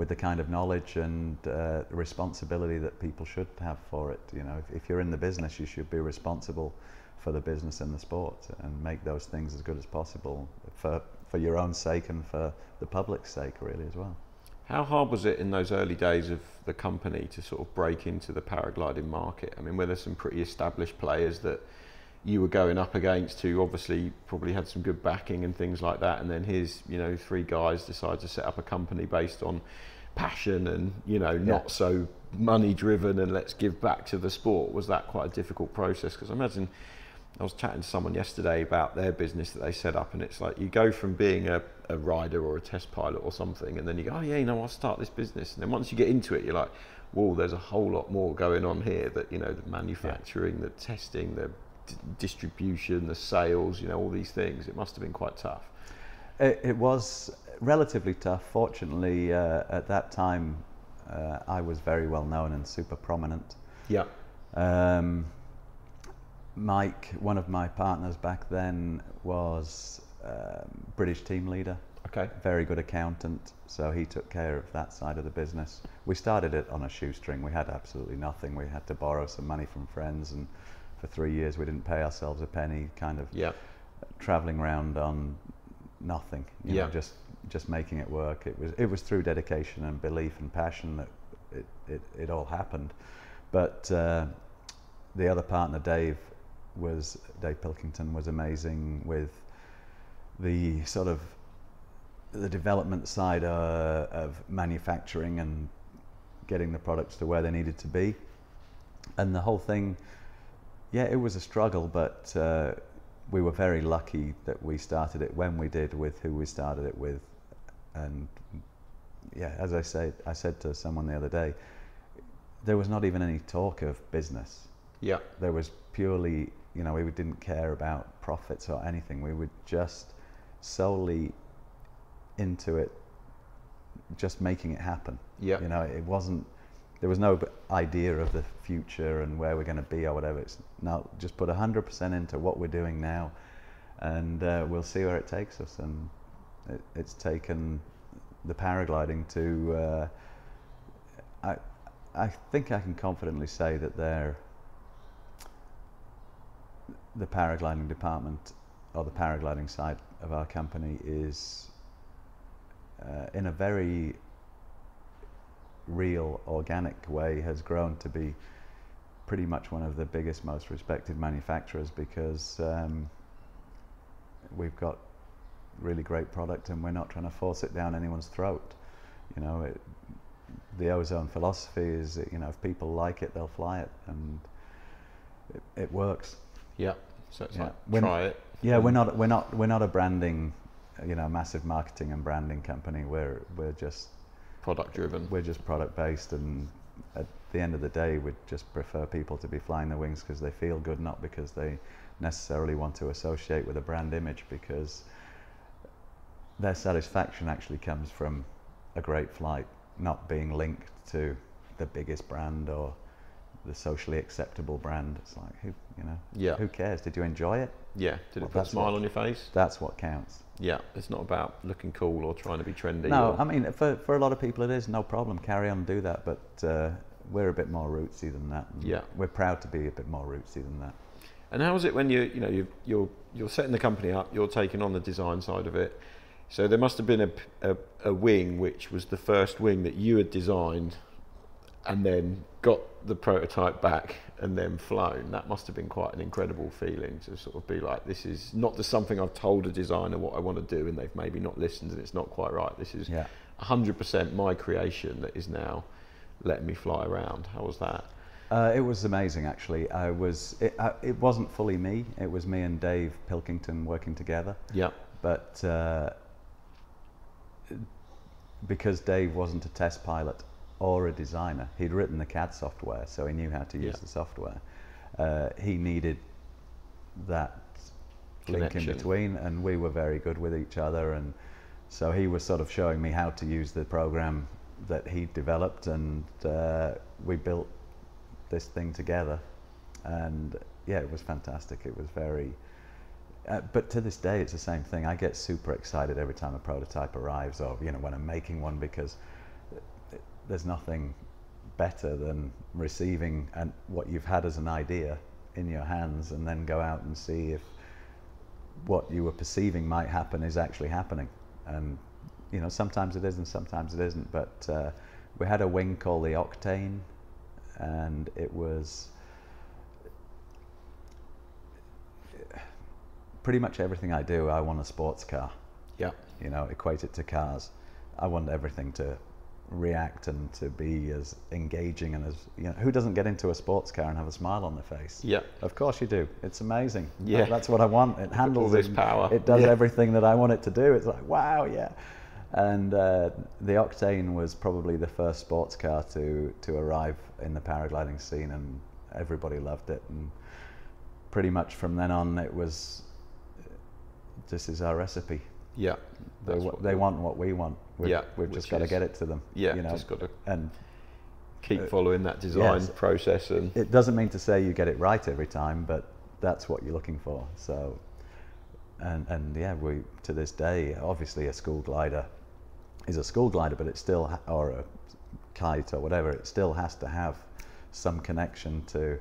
the kind of knowledge and responsibility that people should have for it. You know, if you're in the business, you should be responsible for the business and the sport, and make those things as good as possible for your own sake and for the public's sake, really, as well. How hard was it in those early days of the company to sort of break into the paragliding market? I mean, were there some pretty established players that you were going up against who obviously probably had some good backing and things like that, and then here's, you know, three guys decide to set up a company based on passion and, you know, not so money driven and let's give back to the sport? Was that quite a difficult process? Because I imagine, I was chatting to someone yesterday about their business that they set up, and it's like you go from being a rider or a test pilot or something, and then you go, oh yeah, you know, I'll start this business, and then once you get into it, you're like, whoa, there's a whole lot more going on here, that, you know, the manufacturing, the testing, the distribution, the sales, you know, all these things. It must have been quite tough. It was relatively tough. Fortunately, at that time, I was very well known and super prominent. Yeah. Mike, one of my partners back then, was British team leader. Okay. Very good accountant, so he took care of that side of the business. We started it on a shoestring. We had absolutely nothing. We had to borrow some money from friends, and for 3 years we didn't pay ourselves a penny, kind of traveling around on nothing, you know, just making it work. It was through dedication and belief and passion that it all happened. But the other partner, Dave Pilkington, was amazing with the sort of the development side of manufacturing and getting the products to where they needed to be. And the whole thing, it was a struggle, but we were very lucky that we started it when we did, with who we started it with. And as I said to someone the other day, there was not even any talk of business. Yeah. There was purely, you know, we didn't care about profits or anything. We were just solely into it, just making it happen. Yeah. You know, it wasn't, there was no idea of the future and where we're going to be or whatever. It's now just put 100% into what we're doing now, and we'll see where it takes us. And it's taken the paragliding to, I think I can confidently say that the paragliding department, or the paragliding side of our company, is in a very real, organic way, has grown to be pretty much one of the biggest, most respected manufacturers, because we've got really great product and we're not trying to force it down anyone's throat. You know, the Ozone philosophy is, you know, if people like it, they'll fly it, and it works. Yeah. So it's like, try it. Yeah, we're not a branding, you know, massive marketing and branding company. We're just product driven. We're just product based, and at the end of the day, we just prefer people to be flying the wings because they feel good, not because they necessarily want to associate with a brand image, because their satisfaction actually comes from a great flight, not being linked to the biggest brand or the socially acceptable brand. It's like, who cares? Did you enjoy it? Yeah. Did it put a smile on your face? That's what counts. Yeah. It's not about looking cool or trying to be trendy. No, I mean, for a lot of people it is, no problem, carry on, do that, but we're a bit more rootsy than that. We're proud to be a bit more rootsy than that. And how is it when you're setting the company up, you're taking on the design side of it? So there must have been a wing which was the first wing that you had designed and then got the prototype back and then flown. That must have been quite an incredible feeling to sort of be like, this is not just something I've told a designer what I want to do and they've maybe not listened and it's not quite right. This is 100% my creation that is now letting me fly around. How was that? It was amazing, actually. It wasn't fully me. It was me and Dave Pilkington working together. Yeah. But because Dave wasn't a test pilot or a designer, he'd written the CAD software, so he knew how to use the software. He needed that link in between, and we were very good with each other, and so he was sort of showing me how to use the program that he developed, and we built this thing together, and it was fantastic. It was very but to this day it's the same thing. I get super excited every time a prototype arrives, or when I'm making one, because there's nothing better than receiving what you've had as an idea in your hands, and then go out and see if what you were perceiving might happen is actually happening. And you know, sometimes it is and sometimes it isn't. But we had a wing called the Octane, and it was pretty much everything I do. I want a sports car. Yeah. You know, equate it to cars. I want everything to react and to be as engaging and as, you know, who doesn't get into a sports car and have a smile on their face? Yeah. Of course you do. It's amazing. Yeah. That's what I want. It handles all this power. It does Yeah. everything that I want it to do. It's like, wow, yeah. And the Octane was probably the first sports car to arrive in the paragliding scene, and everybody loved it. And pretty much from then on, it was, this is our recipe. Yeah. They want what we want. We've just got to get it to them. Yeah, you know? just got to and keep following that design yes. process. And it doesn't mean to say you get it right every time, but that's what you're looking for. So, and yeah, we, to this day, obviously a school glider is a school glider, but it still, or a kite or whatever, it still has to have some connection to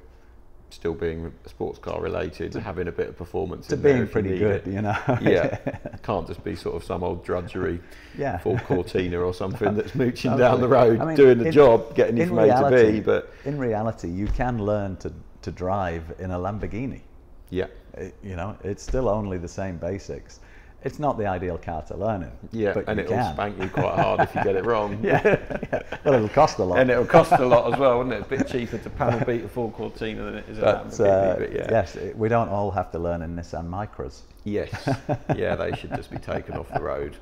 still being sports car related, having a bit of performance to in there being if pretty you need good, it. you know. Yeah, can't just be sort of some old drudgery Yeah. Ford Cortina or something that's mooching Totally. down the road, I mean, doing the job, getting you in from A to B. reality- But in reality, you can learn to drive in a Lamborghini. yeah, You know, it's still only the same basics. It's not the ideal car to learn in. yeah, but and you it'll can. spank you quite hard if you get it wrong. Yeah. Well, it'll cost a lot. And it'll cost a lot as well, wouldn't it? It's a bit cheaper to paddle beat a Ford Cortina than it is a Lamborghini. But yeah. Yes, we don't all have to learn in Nissan Micras. Yes. Yeah, they should just be taken off the road.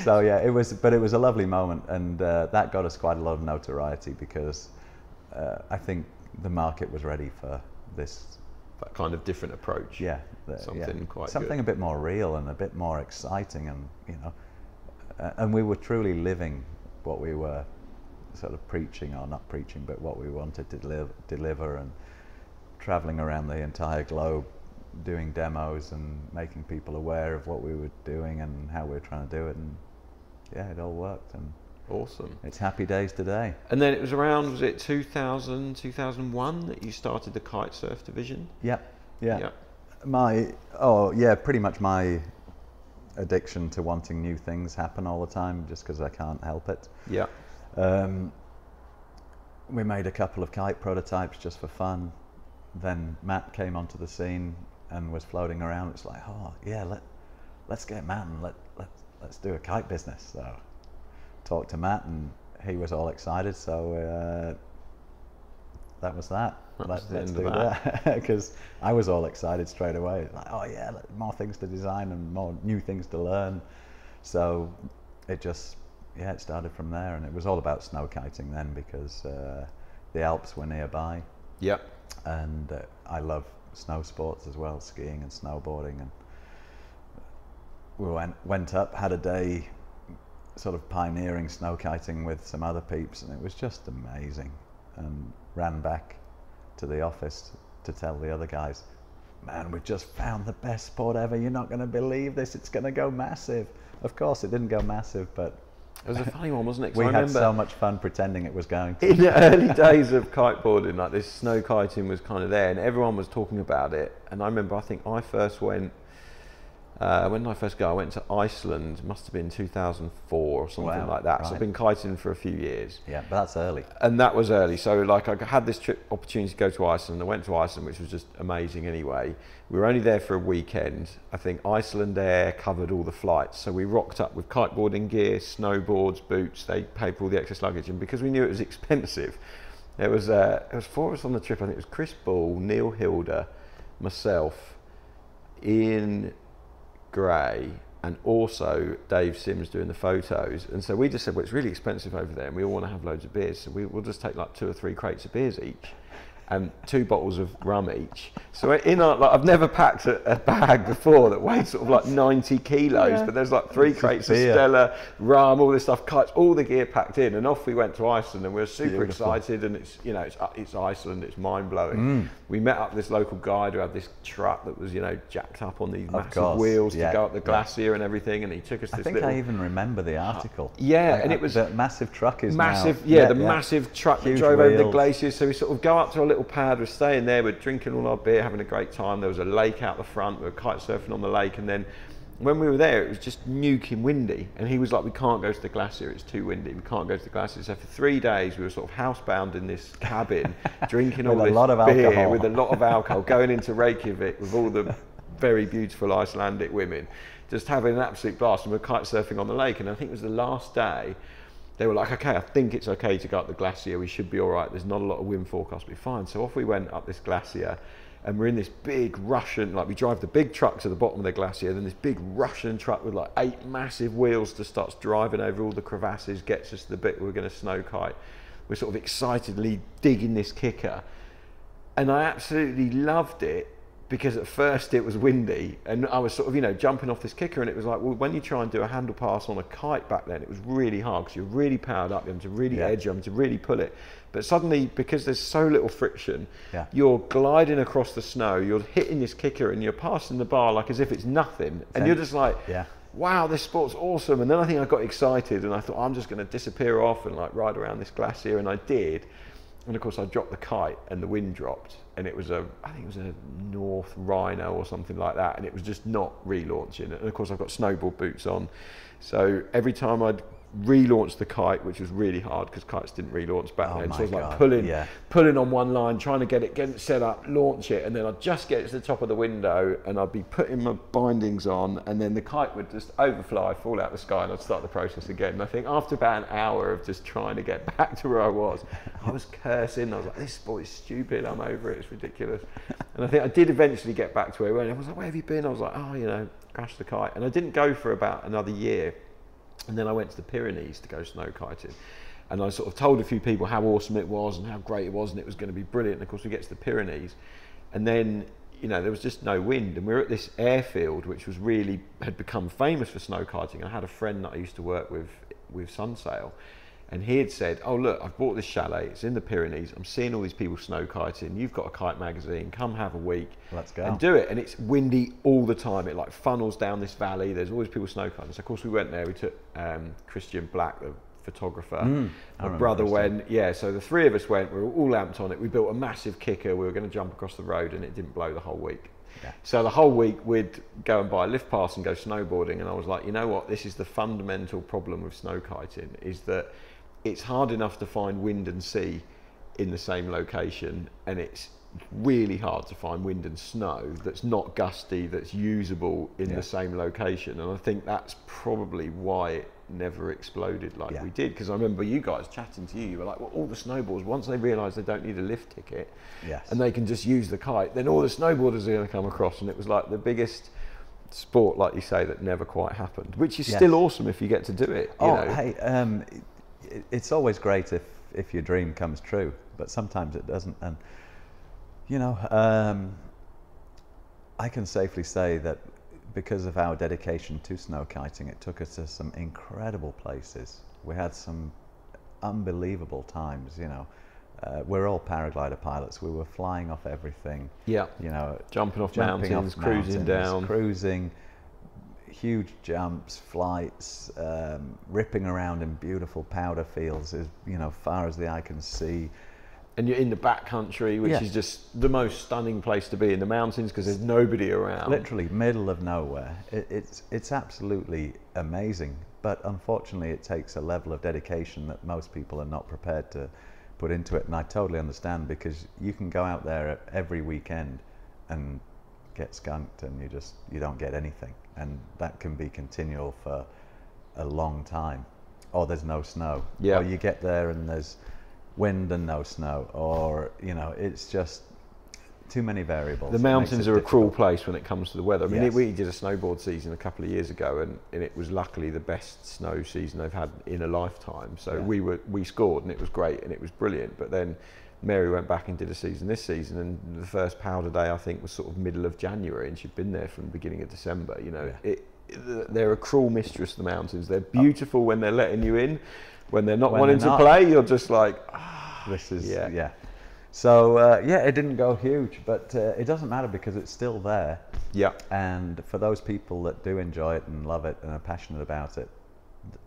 So yeah, it was a lovely moment, and that got us quite a lot of notoriety because I think the market was ready for this. That kind of different approach. Yeah, Something quite something good. a bit more real and a bit more exciting, and you know, and we were truly living what we were sort of preaching, or not preaching, but what we wanted to deliver, and traveling around the entire globe, doing demos and making people aware of what we were doing and how we were trying to do it, and yeah, it all worked, and Awesome. it's happy days today. And then it was around, was it 2000, 2001 that you started the kite surf division? Yep. Yeah. Yeah. Pretty much my addiction to wanting new things happen all the time, just because I can't help it. Yeah. We made a couple of kite prototypes just for fun. Then Matt came onto the scene and was floating around. It's like, oh yeah, let's get Matt and let's do a kite business. So talked to Matt and he was all excited. So that was that. Let's do that, because I was all excited straight away. Like, oh yeah, more things to design and more new things to learn. So it just, yeah, it started from there, and it was all about snow kiting then, because the Alps were nearby. Yep. And I love snow sports as well, skiing and snowboarding. And we went up, had a day sort of pioneering snow kiting with some other peeps, and it was just amazing. And ran back to the office to tell the other guys, man, we've just found the best sport ever. You're not going to believe this. It's going to go massive. Of course, it didn't go massive, but it was a funny one, wasn't it? We had so much fun pretending it was going to. In the early days of kiteboarding, like this snow kiting was kind of there, and everyone was talking about it. And I remember, I think I first went, when did I first go? I went to Iceland, must have been 2004 or something like that. Right. So I've been kiting for a few years. Yeah, but that's early. And that was early. So like I had this opportunity to go to Iceland. I went to Iceland, which was just amazing anyway. We were only there for a weekend. I think Iceland Air covered all the flights. So we rocked up with kiteboarding gear, snowboards, boots. They paid for all the excess luggage. And because we knew it was expensive, there was 4 of us on the trip. I think it was Chris Ball, Neil Hilder, myself, Ian Gray, and also Dave Sims doing the photos. And so we just said, well, it's really expensive over there and we all want to have loads of beers, so we'll just take like 2 or 3 crates of beers each and 2 bottles of rum each. So in our, like, I've never packed a bag before that weighed sort of like 90 kilos, yeah. But there's like 3 crates of Stella, rum, all this stuff, kites, all the gear packed in, and off we went to Iceland, and we were super excited. And it's, you know, it's Iceland, it's mind blowing. We met up with this local guide who had this truck that was, you know, jacked up on these massive wheels to go up the glacier and everything, and he took us this little... I even remember the article. Yeah, and it was... The massive truck is massive, now... the massive truck that drove over the glaciers. So we sort of go up to a little pad, we're staying there, we're drinking all our beer, having a great time. There was a lake out the front, we were kite surfing on the lake, and then when we were there, it was just nuking windy, and he was like, we can't go to the glacier, it's too windy, we can't go to the glacier. So for 3 days we were sort of housebound in this cabin, drinking all this beer with a lot of alcohol, going into Reykjavik with all the very beautiful Icelandic women, just having an absolute blast, and we're kite surfing on the lake. And I think it was the last day, they were like, okay, I think it's okay to go up the glacier, we should be all right, there's not a lot of wind forecast, we'll be fine. So off we went up this glacier, and we're in this big Russian, like we drive the big truck to the bottom of the glacier, then this big Russian truck with like 8 massive wheels just starts driving over all the crevasses, gets us to the bit where we're going to snow kite. We're sort of excitedly digging this kicker, and I absolutely loved it, because at first it was windy, and I was sort of, you know, jumping off this kicker, and it was like, well, when you try and do a handle pass on a kite back then, it was really hard, because you're really powered up, you have to really edge, you have to really pull it. But suddenly, because there's so little friction, you're gliding across the snow, you're hitting this kicker, and you're passing the bar like as if it's nothing, and you're just like, wow, this sport's awesome. And then I think I got excited, and I thought, I'm just going to disappear off and like ride around this glacier, and I did. And of course I dropped the kite and the wind dropped, and it was I think it was a North Rhino or something like that, and it was just not relaunching. And of course I've got snowboard boots on, so every time I'd relaunched the kite, which was really hard because kites didn't relaunch back then, so I was like pulling on one line, trying to get it set up, launch it, and then I'd just get it to the top of the window, and I'd be putting my bindings on, and then the kite would just overfly, fall out of the sky, and I'd start the process again. And I think after about an hour of just trying to get back to where I was cursing. I was like, this sport is stupid, I'm over it, it's ridiculous. And I think I did eventually get back to where I went. I was like, where have you been? I was like, oh, you know, crashed the kite. And I didn't go for about another year. And then I went to the Pyrenees to go snow kiting, and I sort of told a few people how awesome it was and how great it was, and it was going to be brilliant. And of course we get to the Pyrenees, and then, you know, there was just no wind, and we were at this airfield which was had become famous for snow kiting. I had a friend that I used to work with Sunsail, and he had said, oh look, I've bought this chalet, it's in the Pyrenees, I'm seeing all these people snow kiting, you've got a kite magazine, come have a week, let's go and do it. And it's windy all the time, it like funnels down this valley, there's always people snow kiting. So of course we went there, we took Christian Black, the photographer, my brother went, so the 3 of us went, we were all amped on it, we built a massive kicker, we were going to jump across the road, and it didn't blow the whole week. So the whole week we'd go and buy a lift pass and go snowboarding, and I was like, you know what, this is the fundamental problem with snow kiting, is that it's hard enough to find wind and sea in the same location, and it's really hard to find wind and snow that's not gusty, that's usable in the same location. And I think that's probably why it never exploded like we did, because I remember you guys chatting to you were like, well, all the snowboarders, once they realise they don't need a lift ticket and they can just use the kite, then all the snowboarders are going to come across. And it was like the biggest sport, like you say, that never quite happened, which is still awesome if you get to do it. You know? Hey, it's always great if your dream comes true, but sometimes it doesn't. And you know, I can safely say that because of our dedication to snow kiting, it took us to some incredible places. We had some unbelievable times. You know, we're all paraglider pilots. We were flying off everything. You know, jumping off mountains, cruising. Huge jumps, flights, ripping around in beautiful powder fields, as you know, far as the eye can see. And you're in the back country, which is just the most stunning place to be, in the mountains, because there's nobody around. Literally middle of nowhere. It's absolutely amazing, but unfortunately it takes a level of dedication that most people are not prepared to put into it. And I totally understand, because you can go out there every weekend and get skunked, and you don't get anything, and that can be continual for a long time. Or there's no snow, or you get there and there's wind and no snow, or you know, it's just too many variables. The mountains are a cruel place when it comes to the weather. I mean, we did a snowboard season a couple of years ago, and it was luckily the best snow season I've had in a lifetime. So we scored, and it was great, and it was brilliant. But then Mary went back and did a season this season, and the first powder day I think was sort of middle of January, and she'd been there from the beginning of December. You know, they're a cruel mistress, the mountains. They're beautiful when they're letting you in. When they're not wanting to play, you're just like, this is So it didn't go huge, but it doesn't matter, because it's still there. And for those people that do enjoy it and love it and are passionate about it,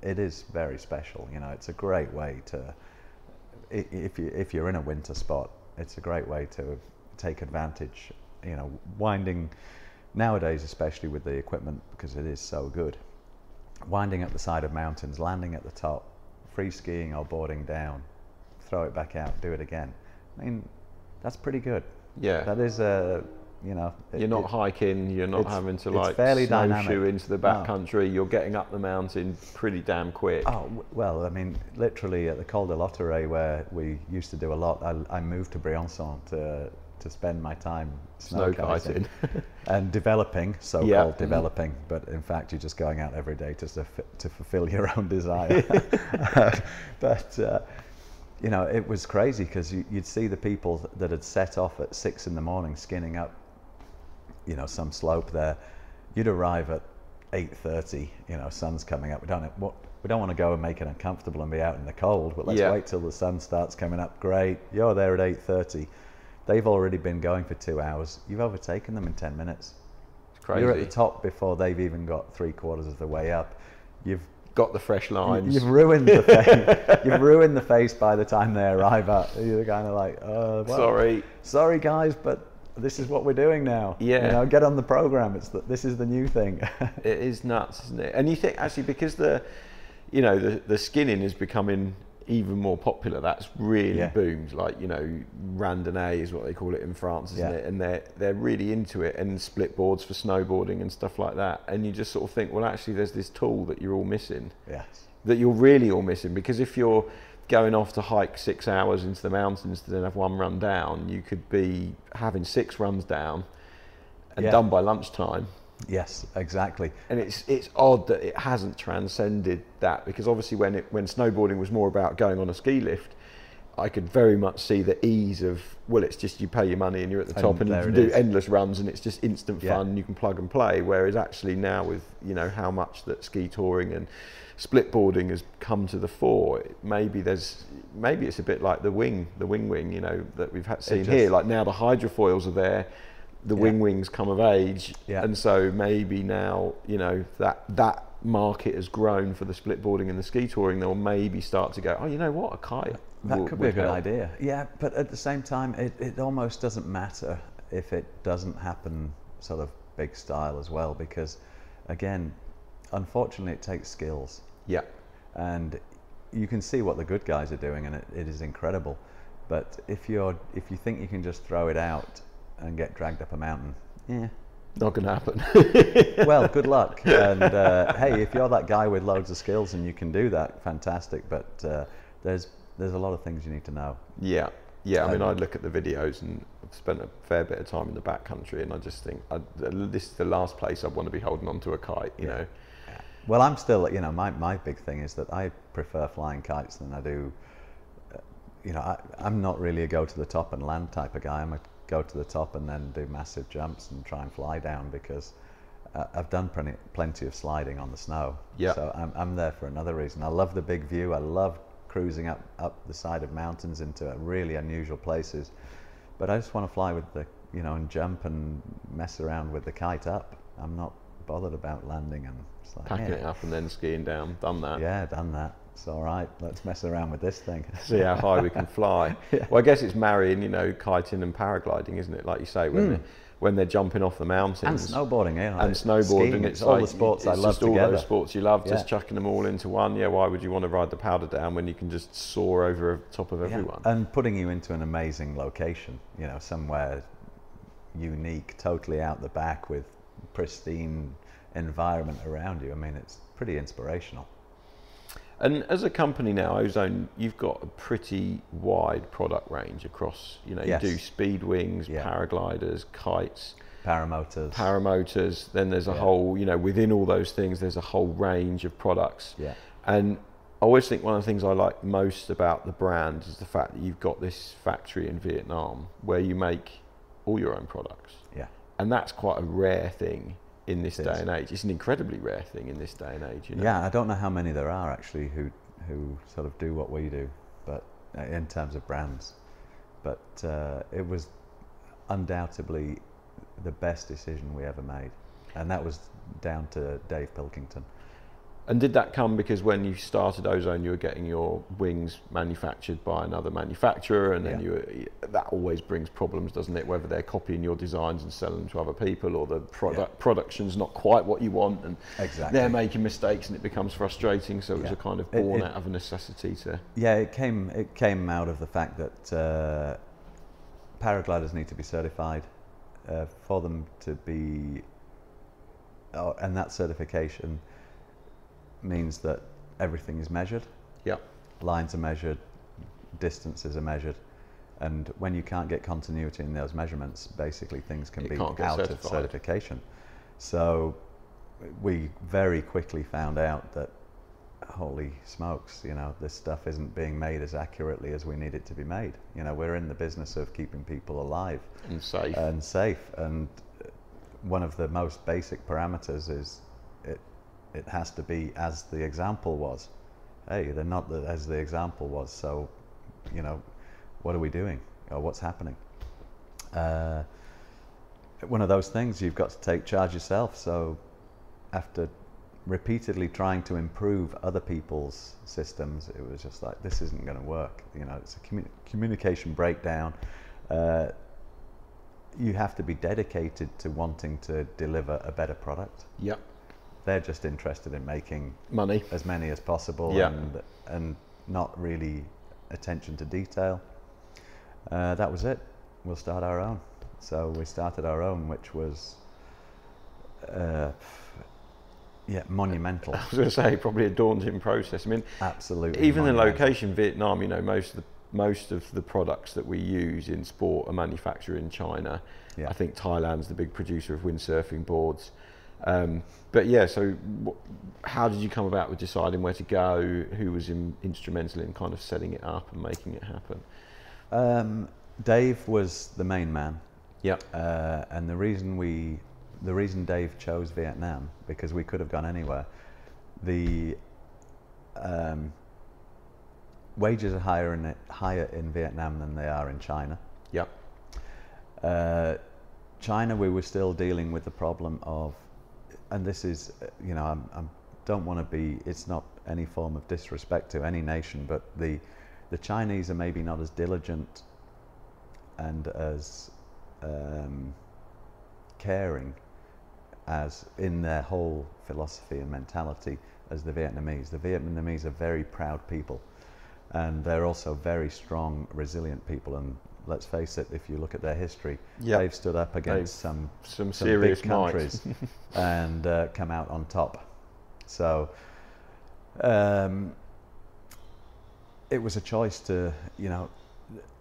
it is very special. You know, it's a great way to, if you're in a winter spot, it's a great way to take advantage. You know, winding nowadays, especially with the equipment, because it is so good, winding up the side of mountains, landing at the top, free skiing or boarding down, throw it back out, do it again. I mean, that's pretty good. Yeah. That is you're not hiking, you're not having to like fairly snowshoe into the back No. country, you're getting up the mountain pretty damn quick. Oh, well, I mean, literally at the Col de Lotteret, where we used to do a lot, I moved to Briançon to spend my time snow kiting and developing, so-called developing, but in fact you're just going out every day to fulfill your own desire. But you know, it was crazy because you'd see the people that had set off at 6 in the morning skinning up, you know, some slope there. You'd arrive at 8:30, you know, sun's coming up. We don't want to go and make it uncomfortable and be out in the cold, but let's wait till the sun starts coming up. Great, you're there at 8:30. They've already been going for 2 hours. You've overtaken them in 10 minutes. It's crazy. You're at the top before they've even got 3/4 of the way up. You've got the fresh lines. You've ruined the face. You've ruined the face by the time they arrive at. You're kind of like, well, sorry guys, but this is what we're doing now. Yeah. You know, get on the program. This is the new thing. It is nuts, isn't it? And you think actually because the skinning is becoming even more popular, that's really boomed. Like, you know, randonnée is what they call it in France, isn't it? And they're really into it, and split boards for snowboarding and stuff like that. And you just sort of think, well, actually there's this tool that you're all missing. Yes. That you're really all missing, because if you're going off to hike 6 hours into the mountains to then have one run down, you could be having 6 runs down and done by lunchtime. Yes, exactly. And it's odd that it hasn't transcended that, because obviously when snowboarding was more about going on a ski lift, I could very much see the ease of, well, it's just you pay your money and you're at the top and you can do endless runs and it's just instant fun and you can plug and play. Whereas actually now with, you know, how much that ski touring and split boarding has come to the fore, maybe it's a bit like the wing, you know, that we've seen here. Like now the hydrofoils are there, the wings come of age, and so maybe now, you know, that market has grown for the split boarding and the ski touring. They'll maybe start to go, oh, you know what, a kite. That could be a good idea. Yeah, but at the same time, it almost doesn't matter if it doesn't happen sort of big style as well, because again, unfortunately, it takes skills. Yeah. And you can see what the good guys are doing, and it is incredible. But if you think you can just throw it out and get dragged up a mountain, not going to happen. Well, good luck. And hey, if you're that guy with loads of skills and you can do that, fantastic. But there's a lot of things you need to know. Yeah. I mean, I look at the videos, and I've spent a fair bit of time in the backcountry, and I just think this is the last place I'd want to be holding on to a kite. You know. Yeah. Well, I'm still, you know, my big thing is that I prefer flying kites than I do. You know, I'm not really a go to the top and land type of guy. I'm a go to the top and then do massive jumps and try and fly down, because I've done plenty of sliding on the snow. Yeah. So I'm there for another reason. I love the big view. I love cruising up the side of mountains into really unusual places, but I just want to fly with the, you know, and jump and mess around with the kite up. I'm not bothered about landing and like, packing it up and then skiing down. Done that. Yeah, done that. It's all right. Let's mess around with this thing. See how high we can fly. Well, I guess it's marrying, you know, kiting and paragliding, isn't it? Like you say, when they're jumping off the mountains. And snowboarding, And snowboarding. Skiing, it's all the sports I love together. All those sports you love, just chucking them all into one. Yeah, why would you want to ride the powder down when you can just soar over the top of everyone? And putting you into an amazing location, you know, somewhere unique, totally out the back with pristine environment around you. I mean, it's pretty inspirational. And as a company now, Ozone, you've got a pretty wide product range across, you know, you do speed wings, paragliders, kites, paramotors. Then there's a whole, you know, within all those things, there's a whole range of products. Yeah. And I always think one of the things I like most about the brand is the fact that you've got this factory in Vietnam where you make all your own products. Yeah. And that's quite a rare thing in this day and age. It's an incredibly rare thing in this day and age, you know? Yeah, I don't know how many there are actually who sort of do what we do, but in terms of brands. But it was undoubtedly the best decision we ever made, and that was down to Dave Pilkington. And did that come because when you started Ozone, you were getting your wings manufactured by another manufacturer, and then that always brings problems, doesn't it? Whether they're copying your designs and selling them to other people, or the production's not quite what you want, and they're making mistakes, and it becomes frustrating. So it was a kind of born out of a necessity to. Yeah, it came out of the fact that paragliders need to be certified for them to be, and that certification means that everything is measured. Yeah. Lines are measured, distances are measured, and when you can't get continuity in those measurements, basically things can be out of certification. So we very quickly found out that, holy smokes, you know, this stuff isn't being made as accurately as we need it to be made. You know, we're in the business of keeping people alive and safe. And one of the most basic parameters is it has to be as the example was. Hey, they're not as the example was, so, you know, what are we doing? Or what's happening? One of those things, you've got to take charge yourself. So after repeatedly trying to improve other people's systems, it was just like, this isn't going to work. You know, it's a communication breakdown. You have to be dedicated to wanting to deliver a better product. Yep. They're just interested in making money, as many as possible, and not really attention to detail. That was it. We'll start our own. So we started our own, which was monumental. I was going to say, probably a daunting process. I mean, absolutely. Even the location, Vietnam. You know, most of the products that we use in sport are manufactured in China. I think Thailand's the big producer of windsurfing boards. But yeah, so how did you come about with deciding where to go? Who was instrumental in kind of setting it up and making it happen? Dave was the main man. Yep. And the reason Dave chose Vietnam, because we could have gone anywhere. The wages are higher in Vietnam than they are in China. Yep. China, we were still dealing with the problem of, and this is, you know, I don't want to be, it's not any form of disrespect to any nation, but the Chinese are maybe not as diligent and as caring as in their whole philosophy and mentality as the Vietnamese. The Vietnamese are very proud people, and they're also very strong, resilient people. And let's face it, if you look at their history, they've stood up against some serious big countries and come out on top. So it was a choice to, you know,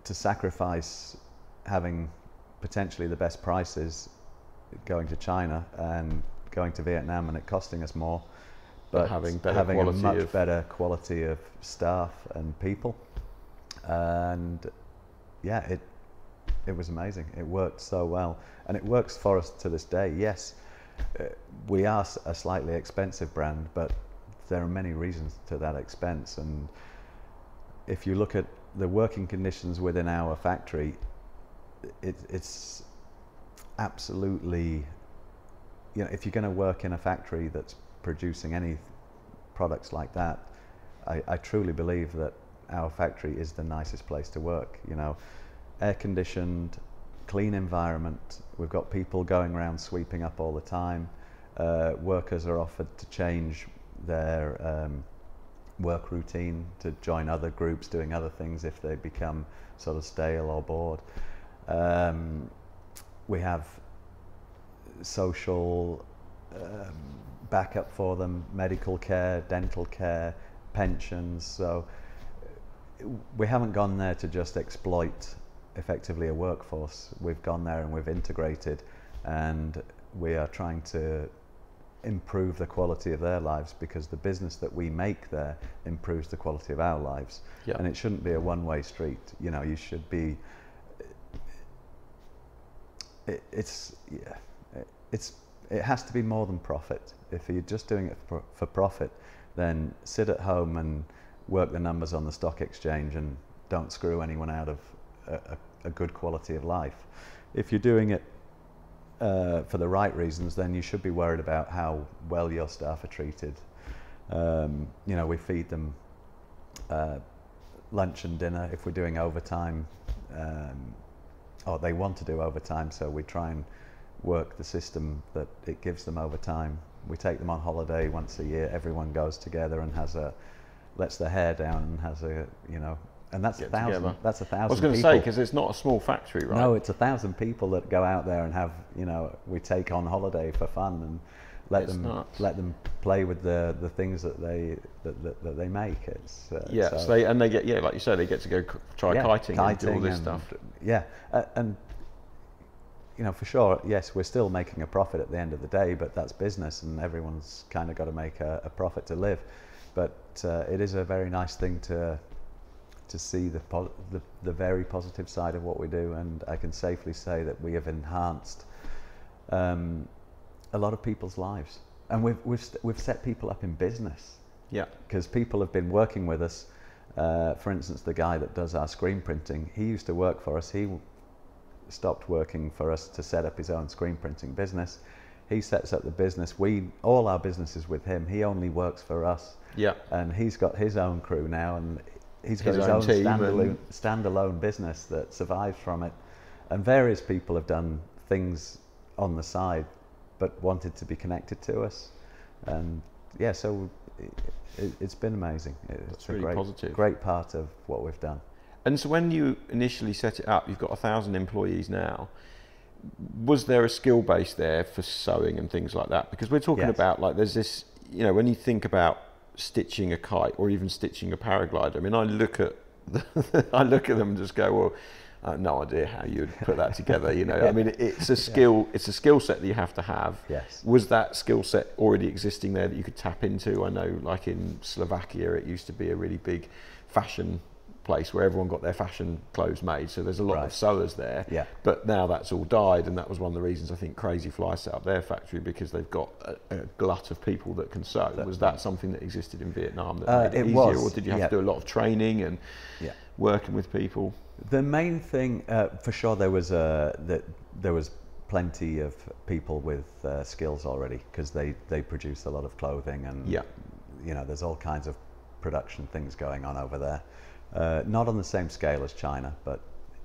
to sacrifice having potentially the best prices going to China and going to Vietnam, and it costing us more, but having a much better quality of staff and people. And yeah, it was amazing. It worked so well, and it works for us to this day. Yes, we are a slightly expensive brand, but there are many reasons to that expense. And if you look at the working conditions within our factory, it's absolutely, you know, if you're going to work in a factory that's producing any products like that, I truly believe that our factory is the nicest place to work. You know, air conditioned, clean environment. We've got people going around sweeping up all the time. Workers are offered to change their work routine to join other groups doing other things if they become sort of stale or bored. We have social backup for them, medical care, dental care, pensions. So we haven't gone there to just exploit effectively a workforce. We've gone there and we've integrated, and we are trying to improve the quality of their lives, because the business that we make there improves the quality of our lives. Yeah. And it shouldn't be a one-way street. You know, you should be, it has to be more than profit. If you're just doing it for profit, then sit at home and work the numbers on the stock exchange and don't screw anyone out of a good quality of life. If you're doing it for the right reasons, then you should be worried about how well your staff are treated, You know, we feed them lunch and dinner if we're doing overtime, or they want to do overtime, so we try and work the system that it gives them overtime. We take them on holiday once a year. Everyone goes together and lets their hair down and has a, you know, and that's 1,000. That's 1,000. I was going to say, because it's not a small factory, right? No, it's 1,000 people that go out there and have, you know, we take on holiday for fun and let them play with the things that they make. It's so they get, yeah, like you said, they get to go try kiting and do all this stuff. Yeah, and you know, for sure, yes, we're still making a profit at the end of the day, but that's business, and everyone's kind of got to make a profit to live. But it is a very nice thing to see the very positive side of what we do, and I can safely say that we have enhanced a lot of people's lives, and we've set people up in business. Yeah, because people have been working with us. For instance, the guy that does our screen printing, he used to work for us. He stopped working for us to set up his own screen printing business. He sets up the business. All our business is with him. He only works for us. Yeah, and he's got his own crew now, and he's got his own standalone business that survives from it. And various people have done things on the side, but wanted to be connected to us. And yeah, so it's been amazing. It's really a great part of what we've done. And so when you initially set it up, you've got 1,000 employees now. Was there a skill base there for sewing and things like that? Because we're talking about, like, there's this, you know, when you think about stitching a kite or even stitching a paraglider, I mean, I look at them and just go, well, I have no idea how you'd put that together, you know. I mean, it's a skill, it's a skill set that you have to have. Yes. Was that skill set already existing there that you could tap into? I know, like in Slovakia, it used to be a really big fashion place where everyone got their fashion clothes made, so there's a lot of sewers there. Yeah. But now that's all died, and that was one of the reasons I think Crazy Fly set up their factory, because they've got a glut of people that can sew. Was that something that existed in Vietnam that made it easier, or did you have to do a lot of training and working with people? The main thing, for sure, there was plenty of people with skills already, because they produce a lot of clothing, and you know, there's all kinds of production things going on over there. Not on the same scale as China, but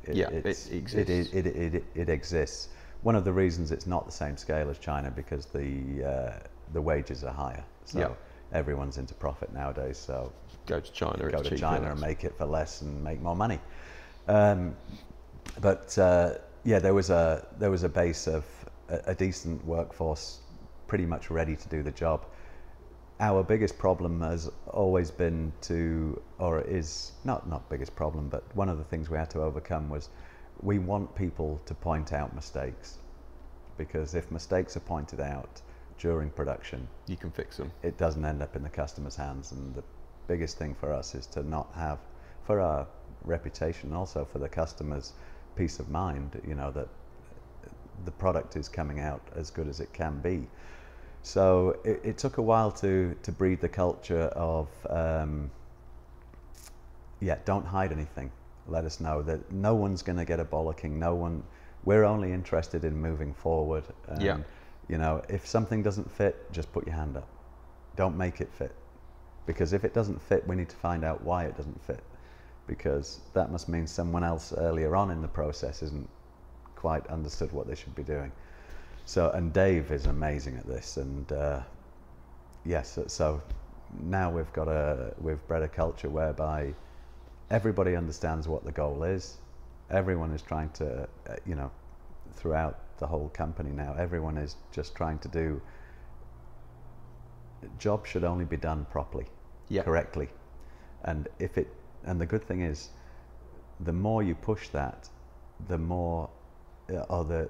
it exists. It exists. One of the reasons it's not the same scale as China, because the wages are higher. So everyone's into profit nowadays. So go to China. Go to China and make it for less and make more money. But there was a base of a decent workforce, pretty much ready to do the job. Our biggest problem has always been or is not biggest problem, but one of the things we had to overcome was we want people to point out mistakes, because if mistakes are pointed out during production, you can fix them. It doesn't end up in the customer's hands, and the biggest thing for us is to not have, for our reputation, also for the customer's peace of mind, you know, that the product is coming out as good as it can be. So it took a while to breed the culture of don't hide anything. Let us know that no one's going to get a bollocking. We're only interested in moving forward. And, you know, if something doesn't fit, just put your hand up. Don't make it fit, because if it doesn't fit, we need to find out why it doesn't fit, because that must mean someone else earlier on in the process isn't quite understood what they should be doing. So, and Dave is amazing at this, and so now we've bred a culture whereby everybody understands what the goal is. Everyone is trying to, you know, throughout the whole company now, everyone is just trying to do, job should only be done properly, correctly. And the good thing is, the more you push that, the more, or the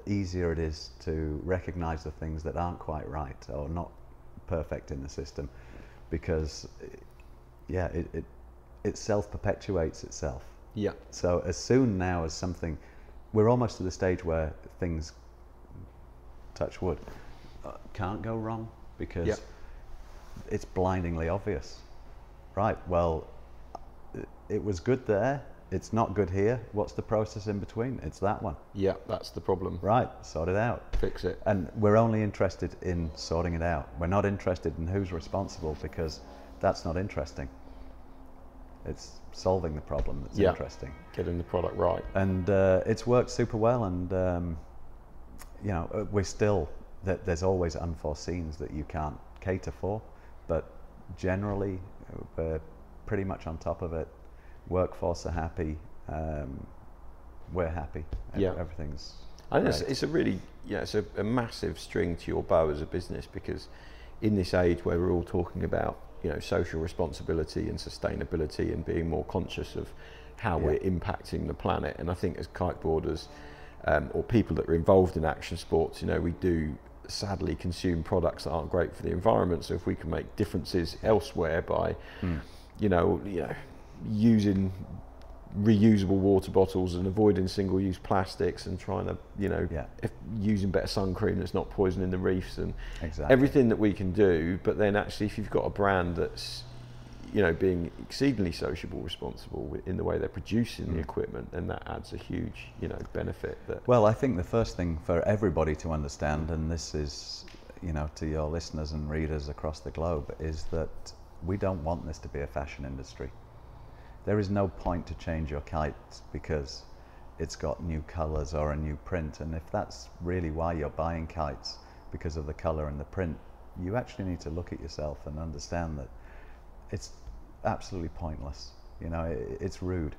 easier it is to recognize the things that aren't quite right or not perfect in the system, because it self-perpetuates itself. Yeah. So as soon now as something, we're almost to the stage where things, touch wood, can't go wrong, because it's blindingly obvious. Right, well, it was good there, it's not good here. What's the process in between? It's that one. Yeah, that's the problem. Right, sort it out. Fix it. And we're only interested in sorting it out. We're not interested in who's responsible, because that's not interesting. It's solving the problem that's interesting. Getting the product right. And it's worked super well, and you know, we're still, there's always unforeseens that you can't cater for, but generally we're pretty much on top of it. Workforce are happy, we're happy. Everything's I think it's a really, it's a massive string to your bow as a business, because in this age where we're all talking about, you know, social responsibility and sustainability and being more conscious of how we're impacting the planet, and I think as kiteboarders or people that are involved in action sports, you know, we do sadly consume products that aren't great for the environment. So if we can make differences elsewhere by you know, using reusable water bottles and avoiding single-use plastics, and trying to, you know, using better sun cream that's not poisoning the reefs, and everything that we can do. But then actually, if you've got a brand that's, you know, being exceedingly sociable, responsible in the way they're producing the equipment, then that adds a huge, you know, benefit. Well, I think the first thing for everybody to understand, and this is, you know, to your listeners and readers across the globe, is that we don't want this to be a fashion industry. There is no point to change your kite because it's got new colours or a new print, and if that's really why you're buying kites, because of the colour and the print, you actually need to look at yourself and understand that it's absolutely pointless. You know, it's rude.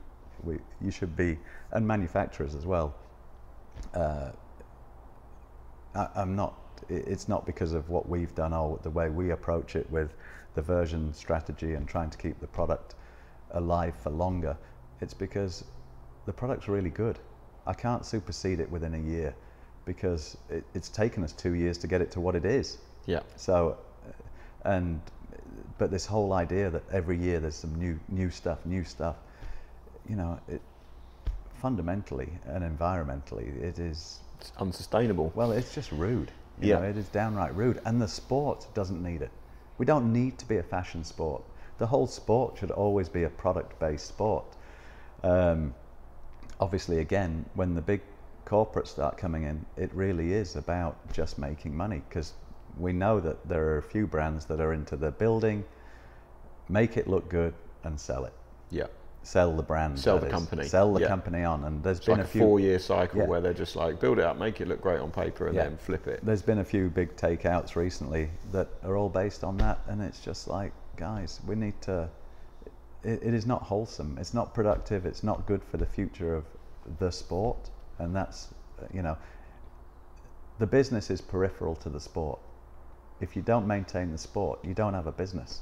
You should be, and manufacturers as well. It's not because of what we've done or the way we approach it with the version strategy and trying to keep the product alive for longer. It's because the product's really good. I can't supersede it within a year, because it's taken us 2 years to get it to what it is. Yeah. So, but this whole idea that every year there's some new stuff, you know, fundamentally and environmentally, it's unsustainable. Well, it's just rude. You know, it is downright rude, and the sport doesn't need it. We don't need to be a fashion sport. The whole sport should always be a product-based sport. Obviously, again, when the big corporates start coming in, it really is about just making money, because we know that there are a few brands that are into the building, make it look good, and sell it. Yeah. Sell the brand. Sell the company. Sell the company on. And there's been like a few 4-year cycle where they're just like, build it up, make it look great on paper, and then flip it. There's been a few big takeouts recently that are all based on that, and it's just like, guys, we need to, it is not wholesome, it's not productive, it's not good for the future of the sport. And that's, you know, the business is peripheral to the sport. If you don't maintain the sport, you don't have a business.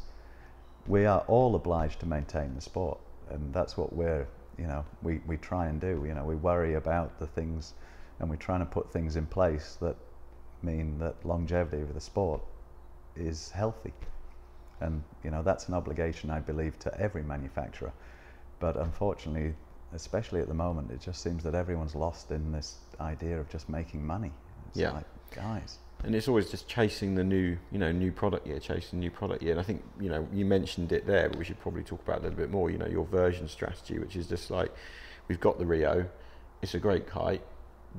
We are all obliged to maintain the sport, and that's what we're, you know, we try and do. You know, we worry about the things, and we're trying to put things in place that mean that longevity of the sport is healthy. And, you know, that's an obligation, I believe, to every manufacturer. But unfortunately, especially at the moment, it just seems that everyone's lost in this idea of just making money. It's like, guys. And it's always just chasing the new product year, And I think, you know, you mentioned it there, but we should probably talk about it a little bit more, you know, your version strategy, which is just like, we've got the Rio, it's a great kite.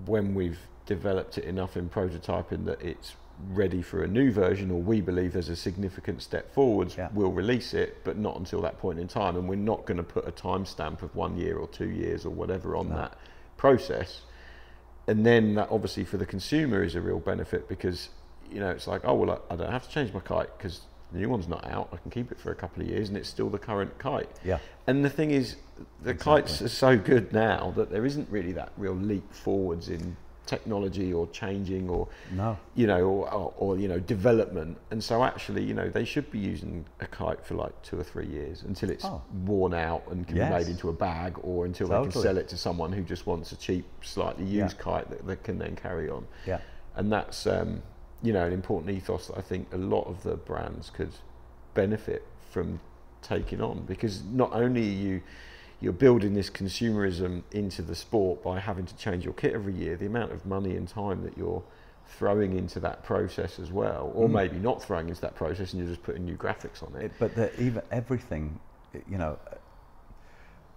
When we've developed it enough in prototyping that it's ready for a new version, or we believe there's a significant step forwards, we'll release it, but not until that point in time. And we're not going to put a timestamp of 1 year or 2 years or whatever on that process. And then that obviously for the consumer is a real benefit, because, you know, it's like, oh, well, I don't have to change my kite because the new one's not out. I can keep it for a couple of years and it's still the current kite. Yeah. And the thing is, the kites are so good now that there isn't really that real leap forwards in technology or changing or you know, or you know, development. And so actually, you know, they should be using a kite for like 2 or 3 years until it's worn out and can be made into a bag, or until they can sell it to someone who just wants a cheap, slightly used kite that they can then carry on. And that's you know, an important ethos that I think a lot of the brands could benefit from taking on, because not only are you're building this consumerism into the sport by having to change your kit every year, the amount of money and time that you're throwing into that process as well, or maybe not throwing into that process and you're just putting new graphics on it. But even everything, you know,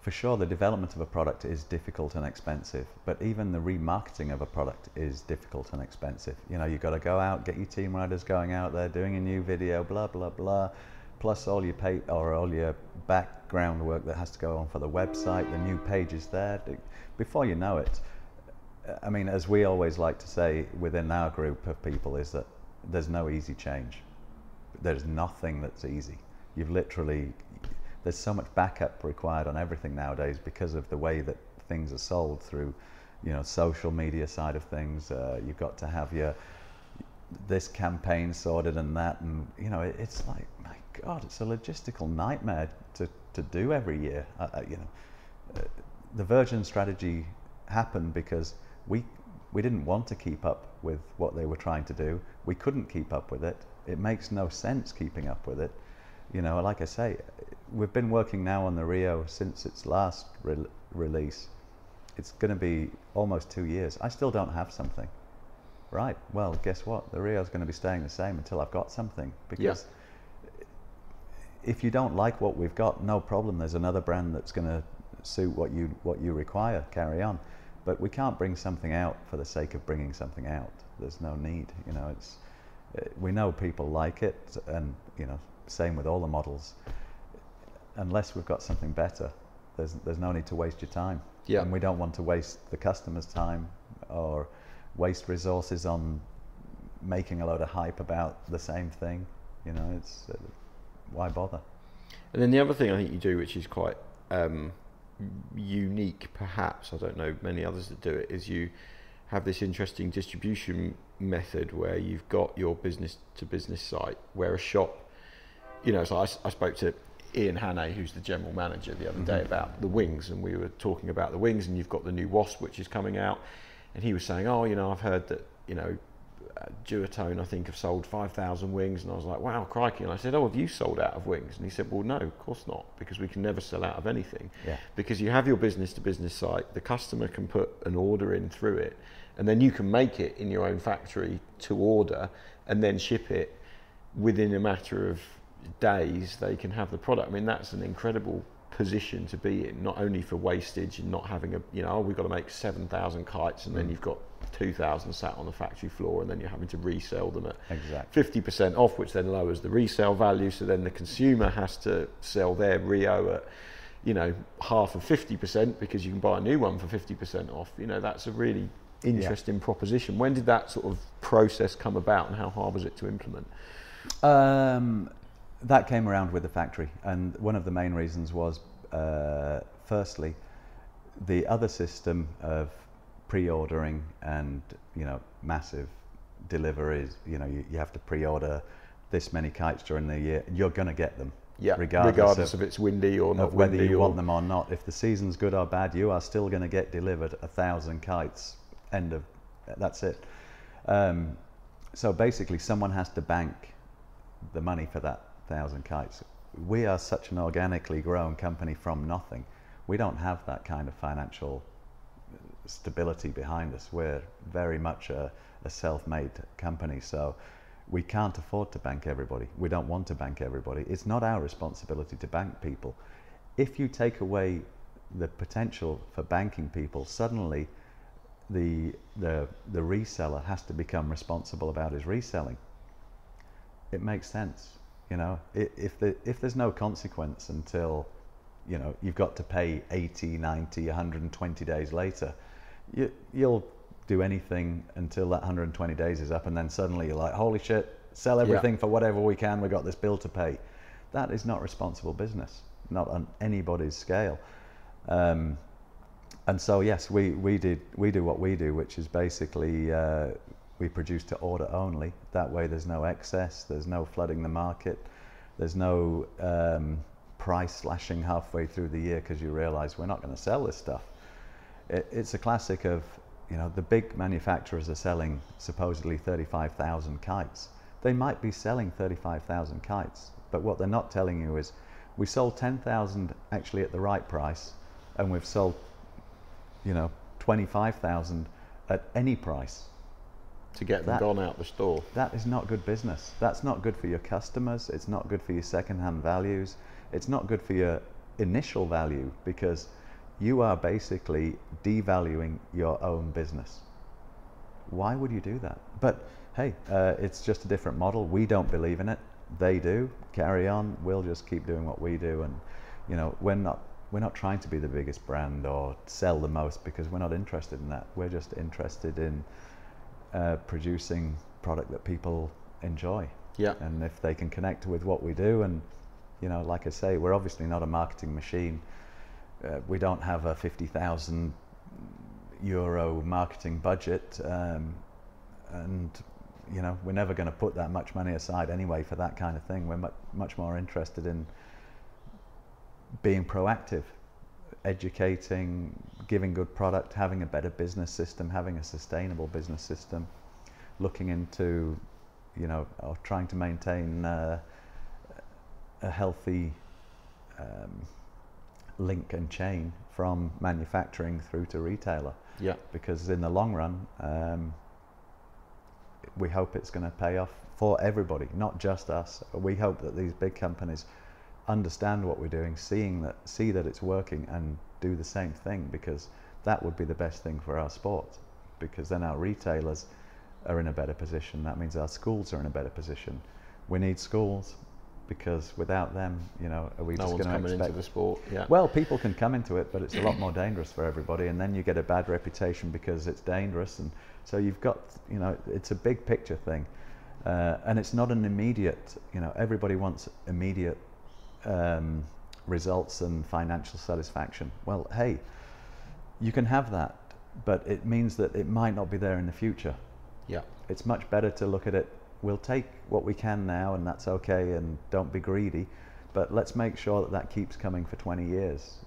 for sure, the development of a product is difficult and expensive, but even the remarketing of a product is difficult and expensive. You know, you've got to go out, get your team riders going out there, doing a new video, blah, blah, blah, plus all your all your background work that has to go on for the website, the new pages there. Before you know it, I mean, as we always like to say within our group of people, is that there's no easy change. There's nothing that's easy. You've literally, there's so much backup required on everything nowadays because of the way that things are sold through, you know, social media side of things. You've got to have this campaign sorted and that, and you know, it's like, my God, it's a logistical nightmare to do every year. You know, the Virgin strategy happened because we didn't want to keep up with what they were trying to do. We couldn't keep up with it. It makes no sense keeping up with it. You know, like I say, we've been working now on the Rio since its last release. It's going to be almost 2 years. I still don't have something. Right, well, guess what? The Rio's going to be staying the same until I've got something. Because if you don't like what we've got, no problem. There's another brand that's going to suit what you require. Carry on. But we can't bring something out for the sake of bringing something out. There's no need. You know, we know people like it, and you know, same with all the models. Unless we've got something better, there's no need to waste your time. Yeah. And we don't want to waste the customer's time or waste resources on making a load of hype about the same thing. You know, it's why bother? And then the other thing I think you do, which is quite unique, perhaps, I don't know many others that do it, is you have this interesting distribution method where you've got your business to business site, where a shop, you know, so I spoke to Ian Hannay, who's the general manager, the other day about the wings, and we were talking about the wings, and you've got the new Wasp which is coming out, and he was saying, oh, you know, I've heard that, you know, Duotone, I think, have sold 5,000 wings, and I was like, wow, crikey. And I said, oh, have you sold out of wings? And he said, well, no, of course not, because we can never sell out of anything. Yeah. Because you have your business to business site, the customer can put an order in through it, and then you can make it in your own factory to order and then ship it within a matter of days. They can have the product. I mean, that's an incredible position to be in, not only for wastage and not having a, you know, oh, we've got to make 7,000 kites, and then you've got 2,000 sat on the factory floor, and then you're having to resell them at 50% off, which then lowers the resale value. So then the consumer has to sell their Rio at, you know, half of 50% because you can buy a new one for 50% off. You know, that's a really interesting proposition. When did that sort of process come about, and how hard was it to implement? That came around with the factory, and one of the main reasons was, firstly, the other system of pre-ordering and, you know, massive deliveries. You know, you have to pre-order this many kites during the year. You're going to get them, regardless of it's windy or not, whether you want them or not. If the season's good or bad, you are still going to get delivered 1,000 kites. That's it. So basically, someone has to bank the money for that 1,000 kites. We are such an organically grown company from nothing. We don't have that kind of financial stability behind us. We're very much a self-made company, so we can't afford to bank everybody. We don't want to bank everybody. It's not our responsibility to bank people. If you take away the potential for banking people, suddenly the reseller has to become responsible about his reselling. It makes sense. You know, if there's no consequence until, you know, you've got to pay 80, 90, 120 days later, you'll do anything until that 120 days is up, and then suddenly you're like, holy shit, sell everything for whatever we can, we've got this bill to pay. That is not responsible business, not on anybody's scale. And so yes, we do what we do, which is basically we produce to order only. That way there's no excess, there's no flooding the market, there's no price slashing halfway through the year because you realize we're not going to sell this stuff. It's a classic of, you know, the big manufacturers are selling supposedly 35,000 kites. They might be selling 35,000 kites, but what they're not telling you is we sold 10,000 actually at the right price, and we've sold, you know, 25,000 at any price. To get them gone out the store. That is not good business. That's not good for your customers. It's not good for your second-hand values. It's not good for your initial value, because you are basically devaluing your own business. Why would you do that? But hey, it's just a different model. We don't believe in it. They do. Carry on. We'll just keep doing what we do. And you know, we're not trying to be the biggest brand or sell the most, because we're not interested in that. We're just interested in producing product that people enjoy. Yeah. And if they can connect with what we do, and you know, like I say, we're obviously not a marketing machine. We don't have a €50,000 marketing budget, and you know, we're never going to put that much money aside anyway for that kind of thing. We're much more interested in being proactive, educating, giving good product, having a better business system, having a sustainable business system, looking into, you know, or trying to maintain a healthy link and chain from manufacturing through to retailer. Yeah. Because in the long run, we hope it's going to pay off for everybody, not just us. We hope that these big companies understand what we're doing, see that it's working, and do the same thing, because that would be the best thing for our sport, because then our retailers are in a better position. That means our schools are in a better position. We need schools, because without them, you know, are we no just going to coming expect... into the sport? Yeah. Well, people can come into it, but it's a lot more dangerous for everybody, and then you get a bad reputation because it's dangerous. And so you've got, you know, it's a big picture thing, and it's not an immediate, you know, everybody wants immediate results and financial satisfaction. Well, hey, you can have that, but it means that it might not be there in the future. Yeah. It's much better to look at it, we'll take what we can now, and that's okay, and don't be greedy, but let's make sure that that keeps coming for 20 years.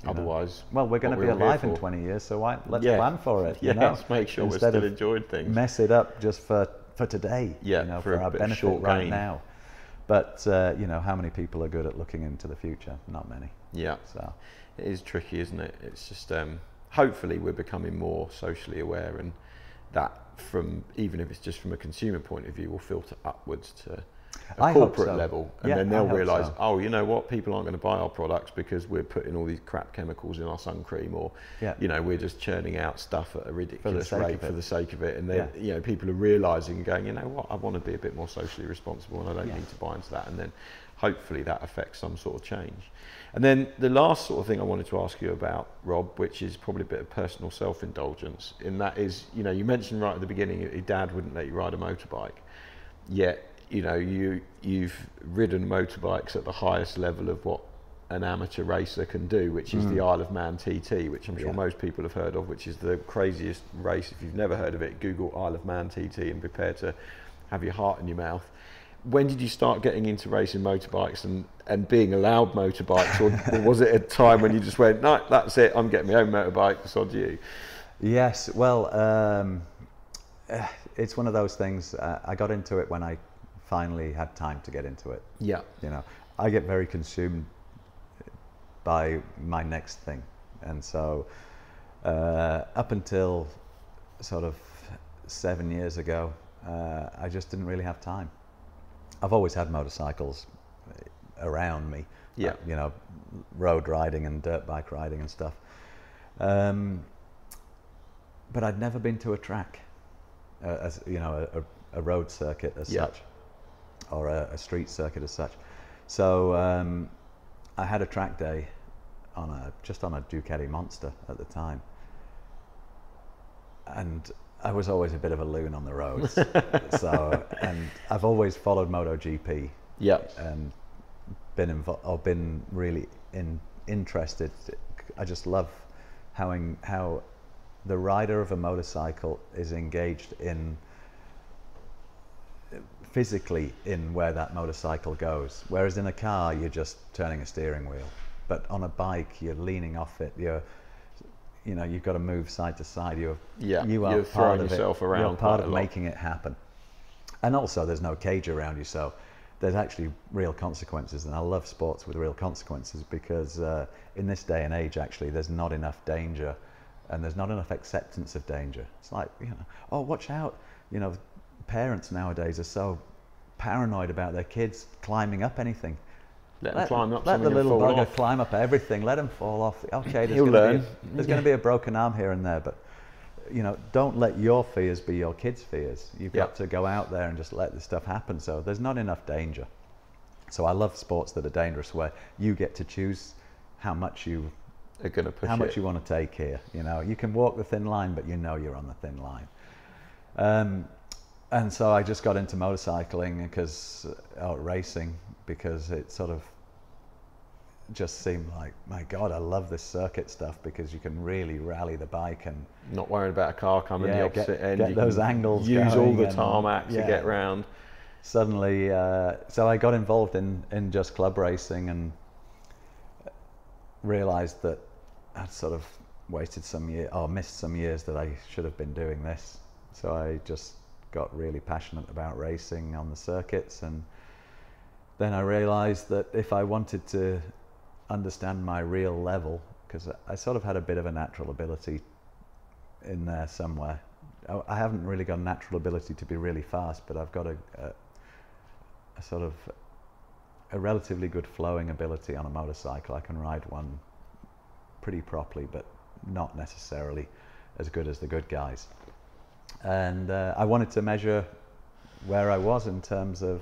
Otherwise, well, we're going to be alive in 20 years, so let's plan for it. Yeah, you know? let's make sure Instead we're still of enjoying things. Mess it up just for today, Yeah, you know, for our a bit benefit short right gain. now. But you know, how many people are good at looking into the future? Not many. Yeah. So it is tricky, isn't it? It's just hopefully we're becoming more socially aware, and that, from even if it's just from a consumer point of view, will filter upwards to a corporate level, and then they'll realise, oh, you know what, people aren't going to buy our products because we're putting all these crap chemicals in our sun cream, or you know, we're just churning out stuff at a ridiculous rate for the sake of it. And then you know, people are realising and going, you know what, I want to be a bit more socially responsible, and I don't need to buy into that. And then hopefully that affects some sort of change. And then the last sort of thing I wanted to ask you about, Rob, which is probably a bit of personal self-indulgence, in that is, you know, you mentioned right at the beginning your dad wouldn't let you ride a motorbike, yet you know, you've ridden motorbikes at the highest level of what an amateur racer can do, which is the Isle of Man TT, which I'm sure most people have heard of, which is the craziest race. If you've never heard of it, Google Isle of Man TT and prepare to have your heart in your mouth. When did you start getting into racing motorbikes and being allowed motorbikes, or was it a time when you just went, no, that's it, I'm getting my own motorbike, sod you? Yes, well, it's one of those things. I got into it when I finally had time to get into it. Yeah. You know, I get very consumed by my next thing, and so up until sort of 7 years ago, I just didn't really have time. I've always had motorcycles around me, you know, road riding and dirt bike riding and stuff, but I'd never been to a track, as you know, a road circuit as such, or a street circuit as such. So I had a track day just on a Ducati Monster at the time, and I was always a bit of a loon on the roads. So, and I've always followed MotoGP. And been really interested. I just love how the rider of a motorcycle is engaged physically in where that motorcycle goes, whereas in a car you're just turning a steering wheel, but on a bike you're leaning off it, you know, you've got to move side to side, you are part of yourself it, around, you're part of making it happen. And also there's no cage around you, so there's actually real consequences, and I love sports with real consequences, because in this day and age actually there's not enough danger, and there's not enough acceptance of danger. It's like, you know, oh, watch out, you know, parents nowadays are so paranoid about their kids climbing up anything. Let him climb up let something the and little fall bugger off. climb up everything. Let him fall off. Okay, He'll learn. There's going to be a broken arm here and there, but don't let your fears be your kids' fears. You've got to go out there and just let this stuff happen. So there's not enough danger. So I love sports that are dangerous, where you get to choose how much you Are going to push much you want to take here. You can walk the thin line, but you're on the thin line. And so I just got into motorcycling racing, because it sort of just seemed like, my God, I love this circuit stuff, because you can really rally the bike and not worrying about a car coming the opposite end. Get those angles. Use going all the tarmac to get round. Suddenly, so I got involved in just club racing and realised that I'd sort of wasted missed some years that I should have been doing this. So I just got really passionate about racing on the circuits, and then I realised that if I wanted to understand my real level, because I sort of had a bit of a natural ability in there somewhere. I haven't really got a natural ability to be really fast, but I've got a sort of a relatively good flowing ability on a motorcycle. I can ride one pretty properly, but not necessarily as good as the good guys. And I wanted to measure where I was in terms of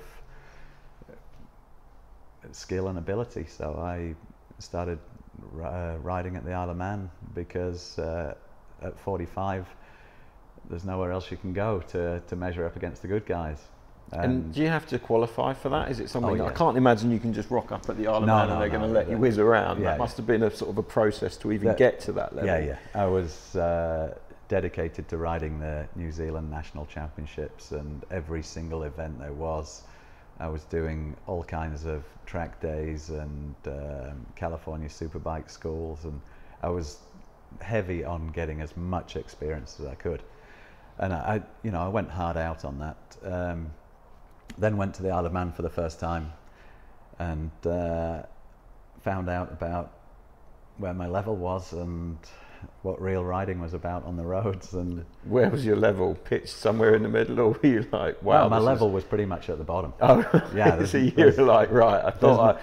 skill and ability. So I started riding at the Isle of Man, because at 45 there's nowhere else you can go to measure up against the good guys. And do you have to qualify for that? Is it something I can't imagine you can just rock up at the Isle of Man and they're going to let you whiz around? That must have been a sort of a process to even get to that level. Yeah. I was dedicated to riding the New Zealand National Championships, and every single event there was, I was doing all kinds of track days and California Superbike schools, and I was heavy on getting as much experience as I could. And I went hard out on that. Then went to the Isle of Man for the first time, and found out about where my level was and what real riding was about on the roads. And where was your level? Pitched somewhere in the middle, or were you like, wow? Well, my level was pretty much at the bottom. Oh, yeah. So you were like, right, I thought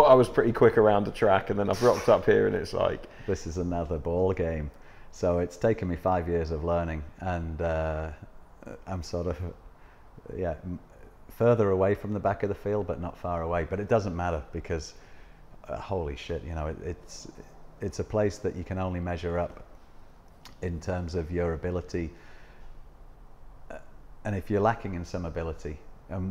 I was pretty quick around the track, and then I've rocked up here, and it's like, this is another ball game. So it's taken me 5 years of learning, and I'm sort of, further away from the back of the field, but not far away. But it doesn't matter, because holy shit, it's a place that you can only measure up in terms of your ability. And if you're lacking in some ability,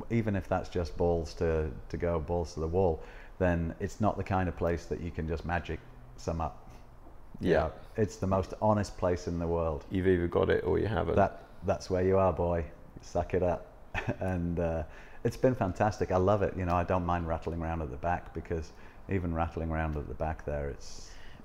even if that's just balls to the wall, then it's not the kind of place that you can just magic some up. Yeah. It's the most honest place in the world. You've either got it or you haven't. That's where you are, boy. Suck it up. And it's been fantastic. I love it. I don't mind rattling around at the back, because even rattling around at the back there,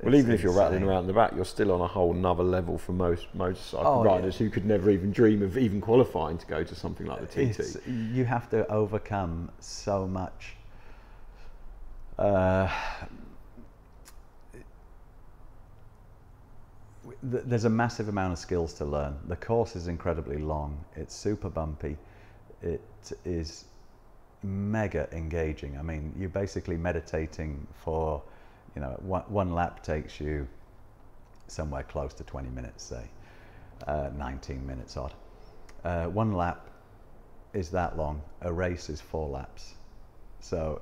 even if you're rattling around the back, you're still on a whole nother level for most motorcycle riders who could never even dream of even qualifying to go to something like the TT. You have to overcome so much. There's a massive amount of skills to learn. The course is incredibly long. It's super bumpy. It is mega engaging. I mean, you're basically meditating for, one lap takes you somewhere close to 20 minutes, say, 19 minutes odd. One lap is that long. A race is 4 laps. So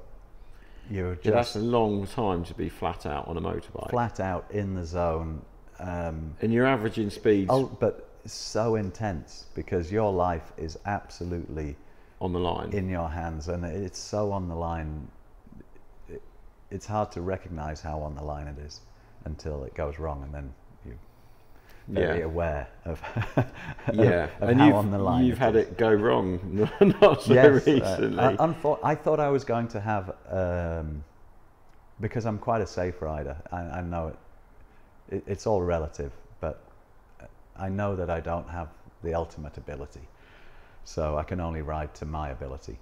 you're just... that's a long time to be flat out on a motorbike. Flat out in the zone. And you're averaging speeds. Oh, but so intense, because your life is absolutely on the line, in your hands, and it's so on the line. It's hard to recognize how on the line it is until it goes wrong, and then you're very aware of, and how on the line you've had it go wrong not so recently. I thought I was going to have, because I'm quite a safe rider. I know it's all relative, but I know that I don't have the ultimate ability, so I can only ride to my ability.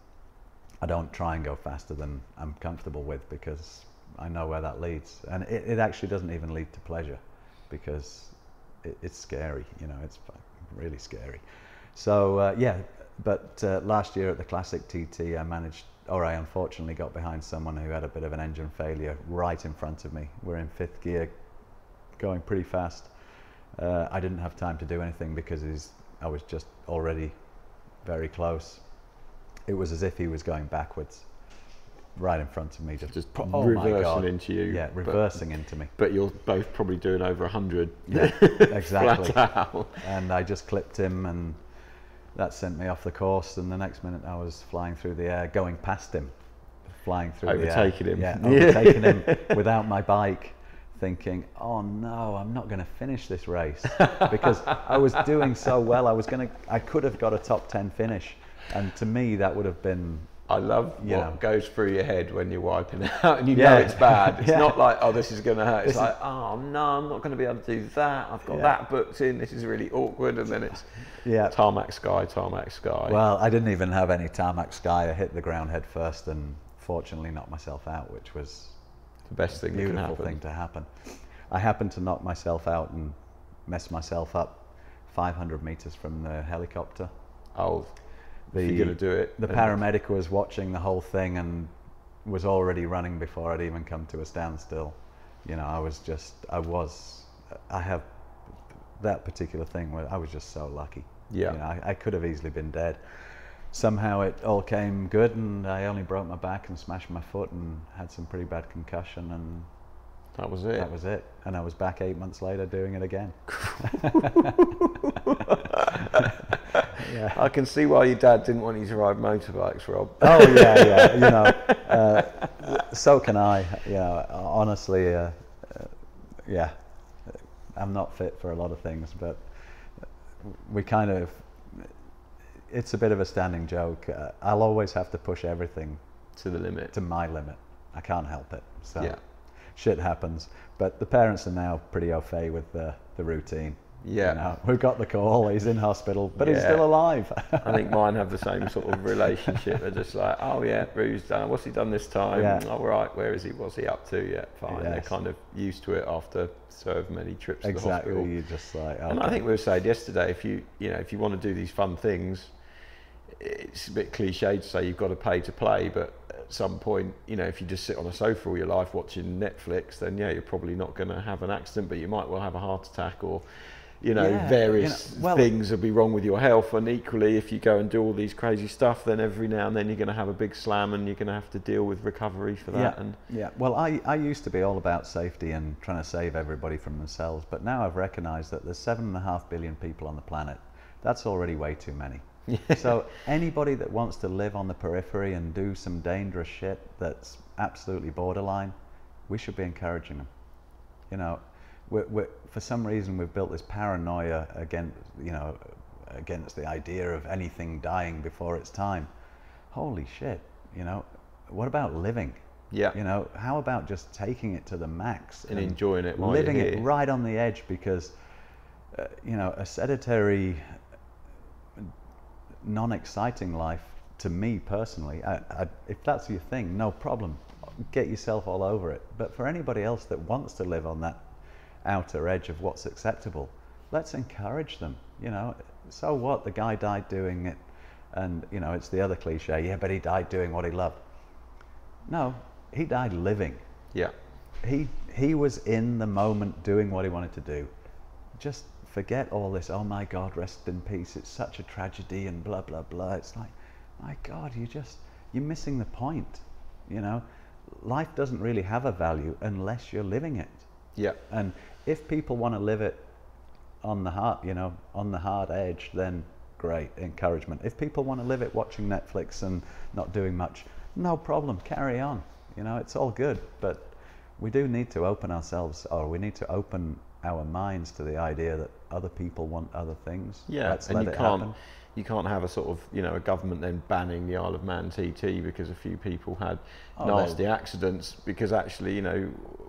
I don't try and go faster than I'm comfortable with, because I know where that leads, and it actually doesn't even lead to pleasure, because it's scary. It's really scary. So but last year at the Classic TT, I managed I unfortunately got behind someone who had a bit of an engine failure right in front of me. We're in 5th gear, going pretty fast. I didn't have time to do anything because I was just already very close. It was as if he was going backwards right in front of me, just reversing into you. Yeah, reversing into me. But you're both probably doing over 100. Yeah, exactly. Flat out. And I just clipped him, and that sent me off the course. And the next minute I was flying through the air, going past him, flying through the air. Overtaking him. Yeah, overtaking him without my bike, thinking, oh no, I'm not going to finish this race, because I was doing so well. I could have got a top 10 finish, and to me that would have been. I love what goes through your head when you're wiping out and you know it's bad. It's not like, oh, this is going to hurt. It's like, oh no, I'm not going to be able to do that. I've got that booked in. This is really awkward. And then it's tarmac sky. Well, I didn't even have any tarmac sky. I hit the ground head first and fortunately knocked myself out, which was the best thing, beautiful thing to happen. I happened to knock myself out and mess myself up 500 meters from the helicopter. Oh. If you're going to do it. The paramedic was watching the whole thing and was already running before I'd even come to a standstill. You know, I have that particular thing where I was just so lucky. Yeah. You know, I could have easily been dead. Somehow it all came good, and I only broke my back and smashed my foot and had some pretty bad concussion, and that was it. That was it. And I was back 8 months later doing it again. Yeah. I can see why your dad didn't want you to ride motorbikes, Rob. Oh yeah, you know, so can I. You know, honestly, yeah, I'm not fit for a lot of things, but we kind of, it's a bit of a standing joke. I'll always have to push everything to the limit, to my limit. I can't help it. So shit happens. But the parents are now pretty au fait with the routine. Yeah, you know, we've got the call. He's in hospital, but he's still alive. I think mine have the same sort of relationship. They're just like, oh yeah, Rue's done. What's he done this time? Yeah. Oh right, where is he? What's he up to? Yeah, fine. Yes. They're kind of used to it after so many trips to the exactly. hospital. You just like. Okay. And I think we were saying yesterday, if you want to do these fun things, it's a bit cliche to say you've got to pay to play, but at some point, you know, if you just sit on a sofa all your life watching Netflix, then you're probably not going to have an accident, but you might well have a heart attack or. Various things will be wrong with your health, and equally if you go and do all these crazy stuff, then every now and then you're going to have a big slam and you're going to have to deal with recovery for that. Well, I used to be all about safety and trying to save everybody from themselves, but now I've recognized that there's 7.5 billion people on the planet. That's already way too many. So anybody that wants to live on the periphery and do some dangerous shit that's absolutely borderline, we should be encouraging them. You know, we're, for some reason we've built this paranoia against the idea of anything dying before its time. Holy shit, you know, what about living? Yeah. You know, how about just taking it to the max and enjoying it while living you're it here. Right on the edge, because you know, a sedentary, non-exciting life, to me personally, if that's your thing, no problem, get yourself all over it. But for anybody else that wants to live on that outer edge of what's acceptable, let's encourage them. You know, so what, the guy died doing it, and you know, it's the other cliche, yeah, but he died doing what he loved. No, he died living. Yeah. He was in the moment doing what he wanted to do. Just forget all this, oh my God, rest in peace, it's such a tragedy and blah blah blah. It's like, my God, you're missing the point. You know, life doesn't really have a value unless you're living it. Yeah. And if people want to live it on the hard, you know, on the hard edge, then great, encouragement. If people want to live it watching Netflix and not doing much, no problem, carry on. You know, it's all good, but we do need to open ourselves, or we need to open our minds to the idea that other people want other things. Yeah, let's and let it happen. You can't have a sort of, you know, a government then banning the Isle of Man TT because a few people had nasty accidents, because actually, you know,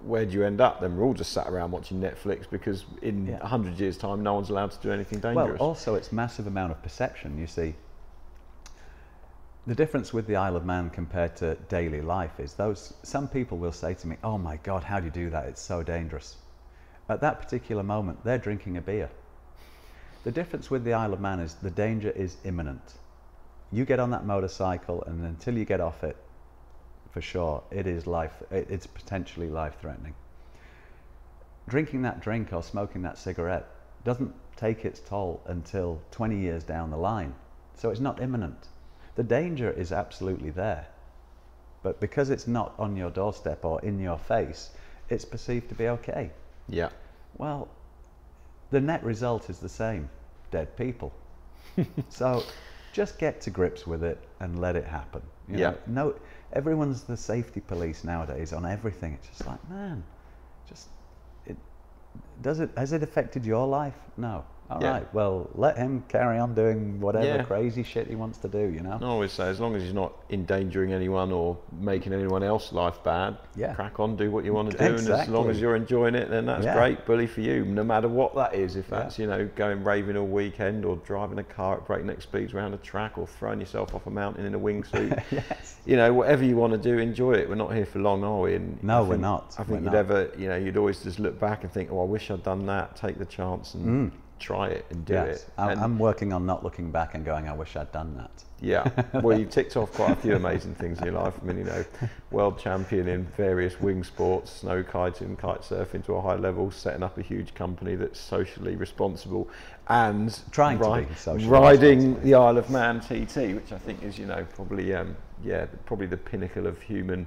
where do you end up? Then we're all just sat around watching Netflix because in 100 years' time, no one's allowed to do anything dangerous. Well, also it's massive amount of perception, you see. The difference with the Isle of Man compared to daily life is some people will say to me, oh my God, how do you do that? It's so dangerous. At that particular moment, they're drinking a beer. The difference with the Isle of Man is the danger is imminent. You get on that motorcycle, and until you get off it, for sure, it's potentially life-threatening. Drinking that drink or smoking that cigarette doesn't take its toll until 20 years down the line. So it's not imminent. The danger is absolutely there. But because it's not on your doorstep or in your face, it's perceived to be okay. Yeah. Well, the net result is the same: dead people. So just get to grips with it and let it happen. You know, no, everyone's the safety police nowadays on everything. It's just like, man, has it affected your life? No. All right, well, let him carry on doing whatever crazy shit he wants to do, you know? I always say, as long as he's not endangering anyone or making anyone else's life bad, crack on, do what you want to do. Exactly. And as long as you're enjoying it, then that's great, bully for you, no matter what that is. If that's, you know, going raving all weekend or driving a car at breakneck speeds around a track or throwing yourself off a mountain in a wingsuit. You know, whatever you want to do, enjoy it. We're not here for long, are we? And no, we're not. I think you'd always just look back and think, oh, I wish I'd done that, take the chance and try it and do it. I'm working on not looking back and going, I wish I'd done that. Yeah, well, you've ticked off quite a few amazing things in your life. I mean, you know, world champion in various wing sports, snow kiting, kite surfing to a high level, setting up a huge company that's socially responsible, and trying to be socially riding the Isle of Man TT, which I think is, you know, probably the pinnacle of human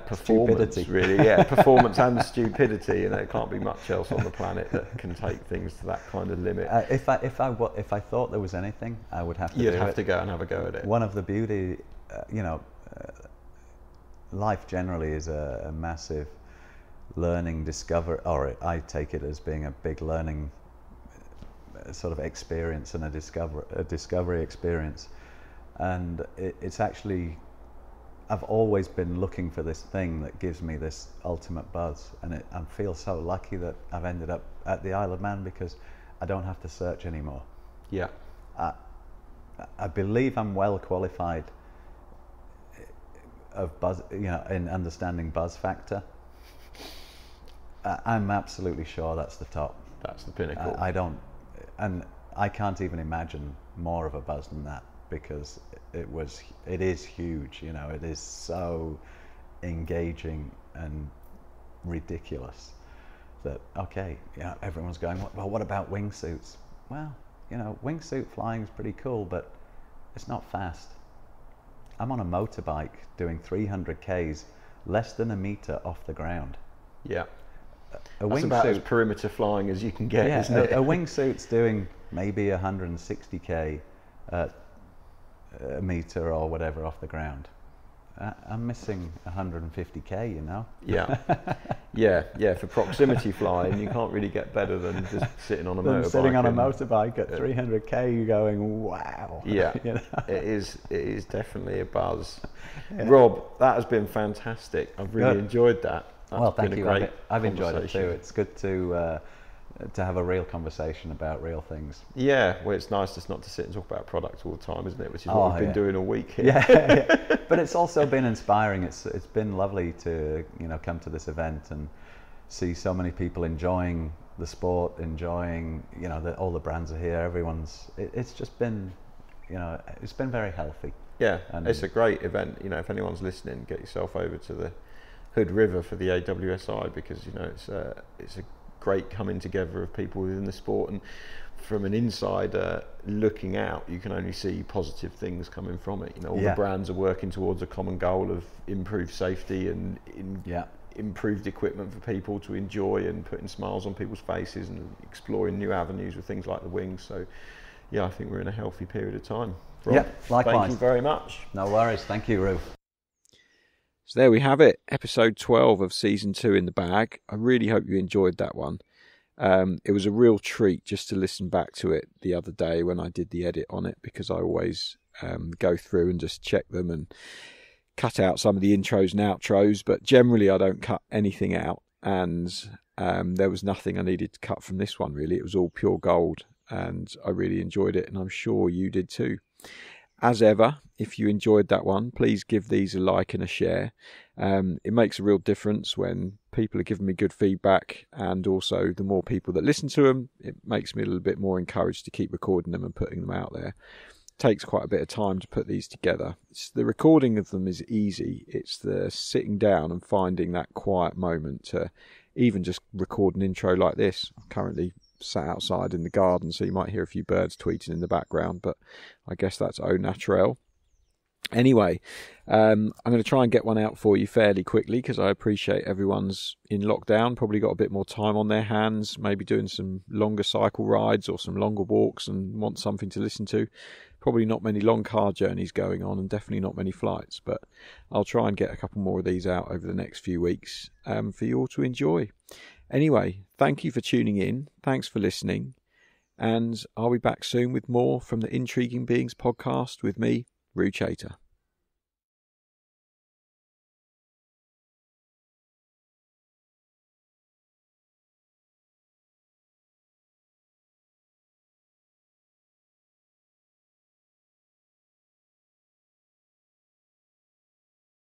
performance, stupidity. Really, performance and stupidity, and there can't be much else on the planet that can take things to that kind of limit. If I thought there was anything, I would have to. You'd have to go and have a go at it. One of the beauty, life generally is a massive learning discovery, or I take it as being a big learning sort of experience and a discovery experience, and it's actually. I've always been looking for this thing that gives me this ultimate buzz, and I feel so lucky that I've ended up at the Isle of Man because I don't have to search anymore. Yeah. I believe I'm well qualified of buzz, you know, in understanding buzz factor. I'm absolutely sure that's the top. That's the pinnacle. I can't even imagine more of a buzz than that, because it is huge, you know. It is so engaging and ridiculous that everyone's going, well, what about wingsuits? Well, you know, wingsuit flying is pretty cool, but it's not fast. I'm on a motorbike doing 300 k's less than a meter off the ground. Yeah. That's about as perimeter flying as you can get, isn't it? A wingsuit's doing maybe 160k a meter or whatever off the ground. I'm missing 150k, you know. Yeah. For proximity flying, you can't really get better than just sitting on a motorbike. Sitting on a motorbike at 300k, you're going, wow. Yeah, you know? It is definitely a buzz. Rob, that has been fantastic. I've really enjoyed that. Well, thank you. I've enjoyed it too. It's good to have a real conversation about real things. Yeah, well, it's nice just not to sit and talk about products all the time, isn't it? Which is what we've been doing all week here. Yeah. But it's also been inspiring. It's been lovely to, you know, come to this event and see so many people enjoying the sport, enjoying, you know, that all the brands are here. It's just been, you know, it's been very healthy. Yeah, and it's a great event. You know, if anyone's listening, get yourself over to the Hood River for the AWSI, because, you know, it's a great coming together of people within the sport, and from an insider looking out, you can only see positive things coming from it. You know, all the brands are working towards a common goal of improved safety and improved equipment for people to enjoy, and putting smiles on people's faces and exploring new avenues with things like the wings. So yeah, I think we're in a healthy period of time. Rob, yeah, likewise. Thank you very much. No worries. Thank you, Roo. So there we have it, episode 12 of season 2 in the bag. I really hope you enjoyed that one. It was a real treat just to listen back to it the other day when I did the edit on it, because I always go through and just check them and cut out some of the intros and outros, but generally I don't cut anything out, and there was nothing I needed to cut from this one really. It was all pure gold, and I really enjoyed it, and I'm sure you did too. As ever, if you enjoyed that one, please give these a like and a share. It makes a real difference when people are giving me good feedback, and also the more people that listen to them, it makes me a little bit more encouraged to keep recording them and putting them out there. takes quite a bit of time to put these together. The recording of them is easy. It's the sitting down and finding that quiet moment to even just record an intro like this. I'm currently sat outside in the garden, so you might hear a few birds tweeting in the background, but I guess that's au naturel. Anyway, I'm going to try and get one out for you fairly quickly because I appreciate everyone's in lockdown, probably got a bit more time on their hands, maybe doing some longer cycle rides or some longer walks and want something to listen to. Probably not many long car journeys going on and definitely not many flights, but I'll try and get a couple more of these out over the next few weeks for you all to enjoy. Anyway, thank you for tuning in. Thanks for listening. And I'll be back soon with more from the Intriguing Beings podcast with me, Rob Whittall.